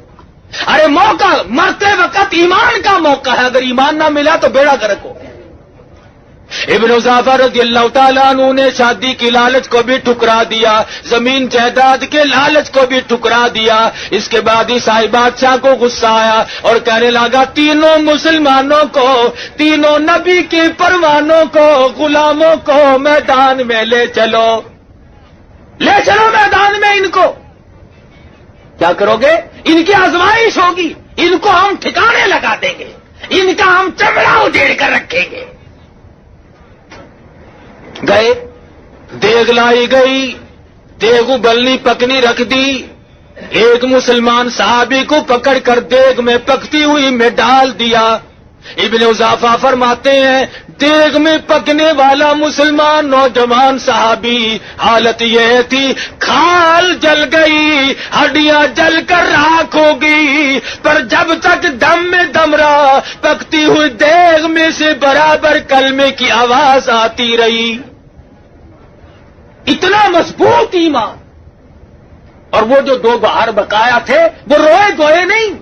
ارے موقع مرتے وقت ایمان کا موقع ہے, اگر ایمان نہ ملا تو بیڑا گرک ہو. ابن اصافہ رضی اللہ تعالیٰ عنہ نے شادی کی لالچ کو بھی ٹھکرا دیا, زمین جائیداد کے لالچ کو بھی ٹھکرا دیا. اس کے بعد عیسائی بادشاہ کو غصہ آیا اور کہنے لگا تینوں مسلمانوں کو, تینوں نبی کے پروانوں کو, غلاموں کو میدان میں لے چلو میدان میں. ان کو کیا کرو گے, ان کی آزمائش ہوگی, ان کو ہم ٹھکانے لگا دیں گے, ان کا ہم چمڑا اجیڑ کر رکھیں گے. گئے, دیگ لائی گئی, دیگ ابلنی پکنی رکھ دی. ایک مسلمان صحابی کو پکڑ کر دیگ میں پکتی ہوئی میں ڈال دیا. ابن اصافہ فرماتے ہیں دیگ میں پکنے والا مسلمان نوجوان صحابی حالت یہ تھی کھال جل گئی, ہڈیاں جل کر راکھ ہو گئی, پر جب تک دم میں دم رہا پکتی ہوئی دیگ میں سے برابر کلمے کی آواز آتی رہی. اتنا مضبوط ایمان. اور وہ جو 2 باہر بقایا تھے وہ روئے گوئے نہیں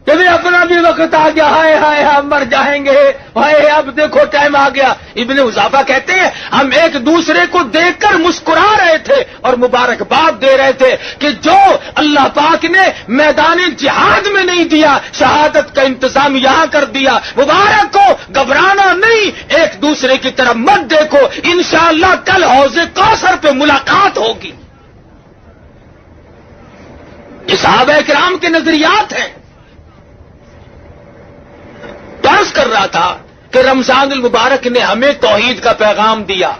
کہ اپنا بھی وقت آ گیا, ہائے ہائے ہم مر جائیں گے, ہائے اب دیکھو ٹائم آ گیا. ابن اصافہ کہتے ہیں ہم ایک دوسرے کو دیکھ کر مسکرا رہے تھے اور مبارکباد دے رہے تھے کہ جو اللہ پاک نے میدان جہاد میں نہیں دیا, شہادت کا انتظام یہاں کر دیا. مبارک کو, گھبرانا نہیں, ایک دوسرے کی طرف مت دیکھو, انشاءاللہ کل حوض کوثر پہ ملاقات ہوگی. یہ صحابہ کرام کے نظریات ہیں. عرض کر رہا تھا کہ رمضان المبارک نے ہمیں توحید کا پیغام دیا,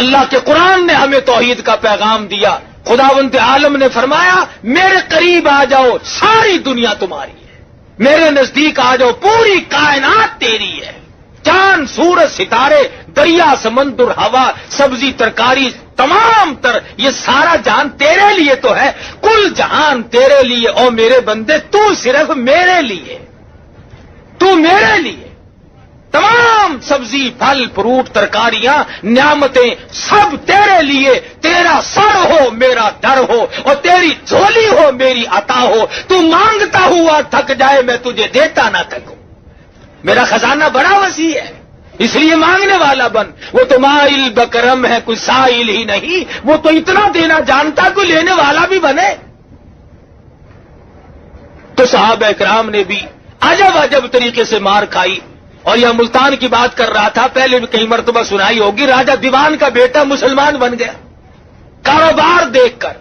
اللہ کے قرآن نے ہمیں توحید کا پیغام دیا. خداوند عالم نے فرمایا میرے قریب آ جاؤ, ساری دنیا تمہاری ہے, میرے نزدیک آ جاؤ, پوری کائنات تیری ہے. چاند سورج ستارے دریا سمندر ہوا سبزی ترکاری تمام تر یہ سارا جہان تیرے لیے تو ہے. کل جہان تیرے لیے او میرے بندے، تو صرف میرے لیے، تو میرے لیے. تمام سبزی پھل فروٹ ترکاریاں نعمتیں سب تیرے لیے. تیرا سر ہو میرا در ہو اور تیری جھولی ہو میری عطا ہو. تو مانگتا ہوا تھک جائے میں تجھے دیتا نہ تھکوں. میرا خزانہ بڑا وسیع ہے اس لیے مانگنے والا بن. وہ تو مائل بکرم ہے کوئی سائل ہی نہیں. وہ تو اتنا دینا جانتا کوئی لینے والا بھی بنے. تو صحابہ کرام نے بھی عجب عجب طریقے سے مار کھائی. اور یہ ملتان کی بات کر رہا تھا، پہلے بھی کئی مرتبہ سنائی ہوگی. راجہ دیوان کا بیٹا مسلمان بن گیا کاروبار دیکھ کر.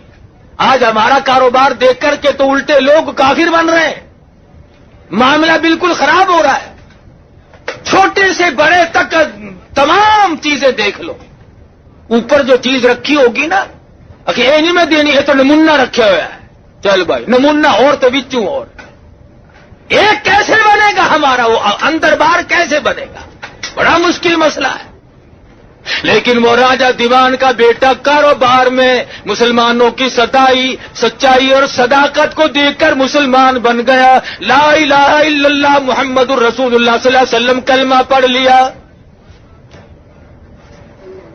آج ہمارا کاروبار دیکھ کر کے تو الٹے لوگ کافر بن رہے ہیں. معاملہ بالکل خراب ہو رہا ہے. چھوٹے سے بڑے تک تمام چیزیں دیکھ لو. اوپر جو چیز رکھی ہوگی نا کہ نہیں میں دینی ہے تو نمونہ رکھے ہوا ہے. چل بھائی نمونہ اور تو بچوں اور ایک کیسے بنے گا ہمارا؟ وہ اندر باہر کیسے بنے گا؟ بڑا مشکل مسئلہ ہے. لیکن وہ راجہ دیوان کا بیٹا کاروبار میں مسلمانوں کی سچائی اور صداقت کو دیکھ کر مسلمان بن گیا. لا الہ الا اللہ محمد الرسول اللہ صلی اللہ علیہ وسلم کلمہ پڑھ لیا.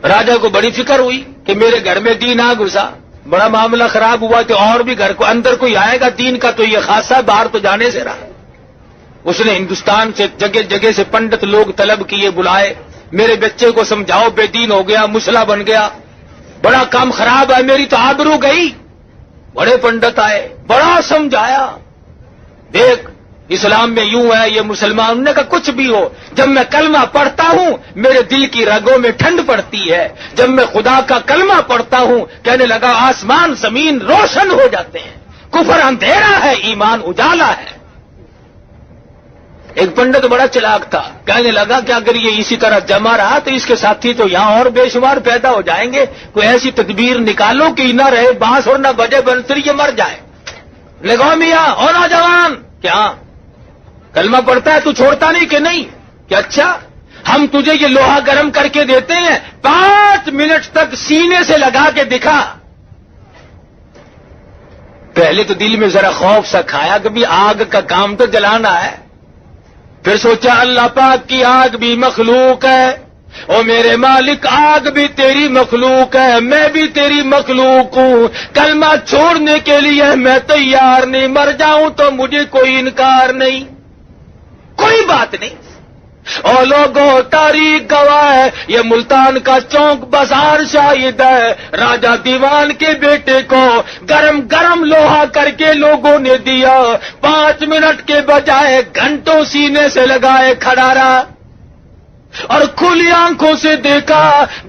راجہ کو بڑی فکر ہوئی کہ میرے گھر میں دین آ گھسا. بڑا معاملہ خراب ہوا کہ اور بھی گھر کو اندر کوئی آئے گا دین کا تو یہ خاصا باہر تو جانے سے رہا. اس نے ہندوستان سے جگہ جگہ سے پنڈت لوگ طلب کیے بلائے. میرے بچے کو سمجھاؤ بے دین ہو گیا مسلح بن گیا بڑا کام خراب ہے میری تو آبرو گئی. بڑے پنڈت آئے بڑا سمجھایا. دیکھ اسلام میں یوں ہے یہ مسلمان نے کہا کچھ بھی ہو جب میں کلمہ پڑھتا ہوں میرے دل کی رگوں میں ٹھنڈ پڑتی ہے. جب میں خدا کا کلمہ پڑھتا ہوں کہنے لگا آسمان زمین روشن ہو جاتے ہیں. کفر اندھیرا ہے ایمان اجالا ہے. ایک پنڈت بڑا چلاک تھا کہنے لگا کہ اگر یہ اسی طرح جمع رہا تو اس کے ساتھی تو یہاں اور بے شمار پیدا ہو جائیں گے. کوئی ایسی تدبیر نکالو کہ نہ رہے بانس اور نہ بجے بنسری یہ مر جائے. لگاؤ میاں اور نوجوان کیا کلمہ پڑھتا ہے تو چھوڑتا نہیں کہ نہیں کہ اچھا ہم تجھے یہ لوہا گرم کر کے دیتے ہیں 5 منٹ تک سینے سے لگا کے دکھا. پہلے تو دل میں ذرا خوف سا کھایا کہ بھی آگ کا کام تو جلانا ہے. پھر سوچا اللہ پاک کی آگ بھی مخلوق ہے او میرے مالک آگ بھی تیری مخلوق ہے میں بھی تیری مخلوق ہوں. کلمہ چھوڑنے کے لیے میں تیار نہیں. مر جاؤں تو مجھے کوئی انکار نہیں کوئی بات نہیں. اور لوگوں تاریخ گواہ ہے یہ ملتان کا چونک بازار شاہد ہے. راجہ دیوان کے بیٹے کو گرم گرم لوہا کر کے لوگوں نے دیا. 5 منٹ کے بجائے گھنٹوں سینے سے لگائے کھڑا رہا اور کھلی آنکھوں سے دیکھا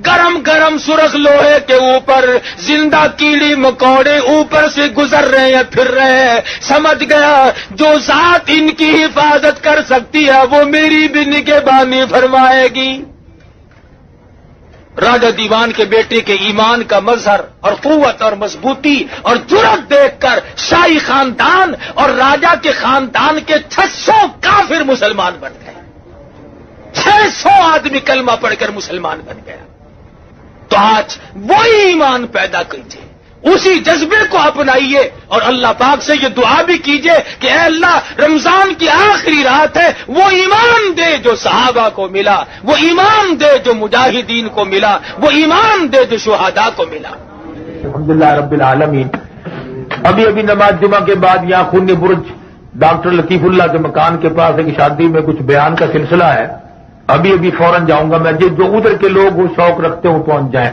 گرم گرم سرخ لوہے کے اوپر زندہ کیڑی مکوڑے اوپر سے گزر رہے ہیں پھر رہے ہیں. سمجھ گیا جو ذات ان کی حفاظت کر سکتی ہے وہ میری بھی نگہبانی فرمائے گی. راجہ دیوان کے بیٹے کے ایمان کا مظہر اور قوت اور مضبوطی اور جرأت دیکھ کر شاہی خاندان اور راجہ کے خاندان کے 600 کافر مسلمان بن گئے. 600 آدمی کلمہ پڑھ کر مسلمان بن گیا. تو آج وہی ایمان پیدا کیجیے اسی جذبے کو اپنائیے اور اللہ پاک سے یہ دعا بھی کیجیے کہ اے اللہ رمضان کی آخری رات ہے وہ ایمان دے جو صحابہ کو ملا وہ ایمان دے جو مجاہدین کو ملا وہ ایمان دے جو شہداء کو ملا. الحمدللہ رب العالمین. ابھی نماز جمعہ کے بعد یہاں خون برج ڈاکٹر لطیف اللہ کے مکان کے پاس ایک شادی میں کچھ بیان کا سلسلہ ہے. ابھی فوراً جاؤں گا میں. جو ادھر کے لوگ وہ شوق رکھتے ہوں پہنچ جائیں.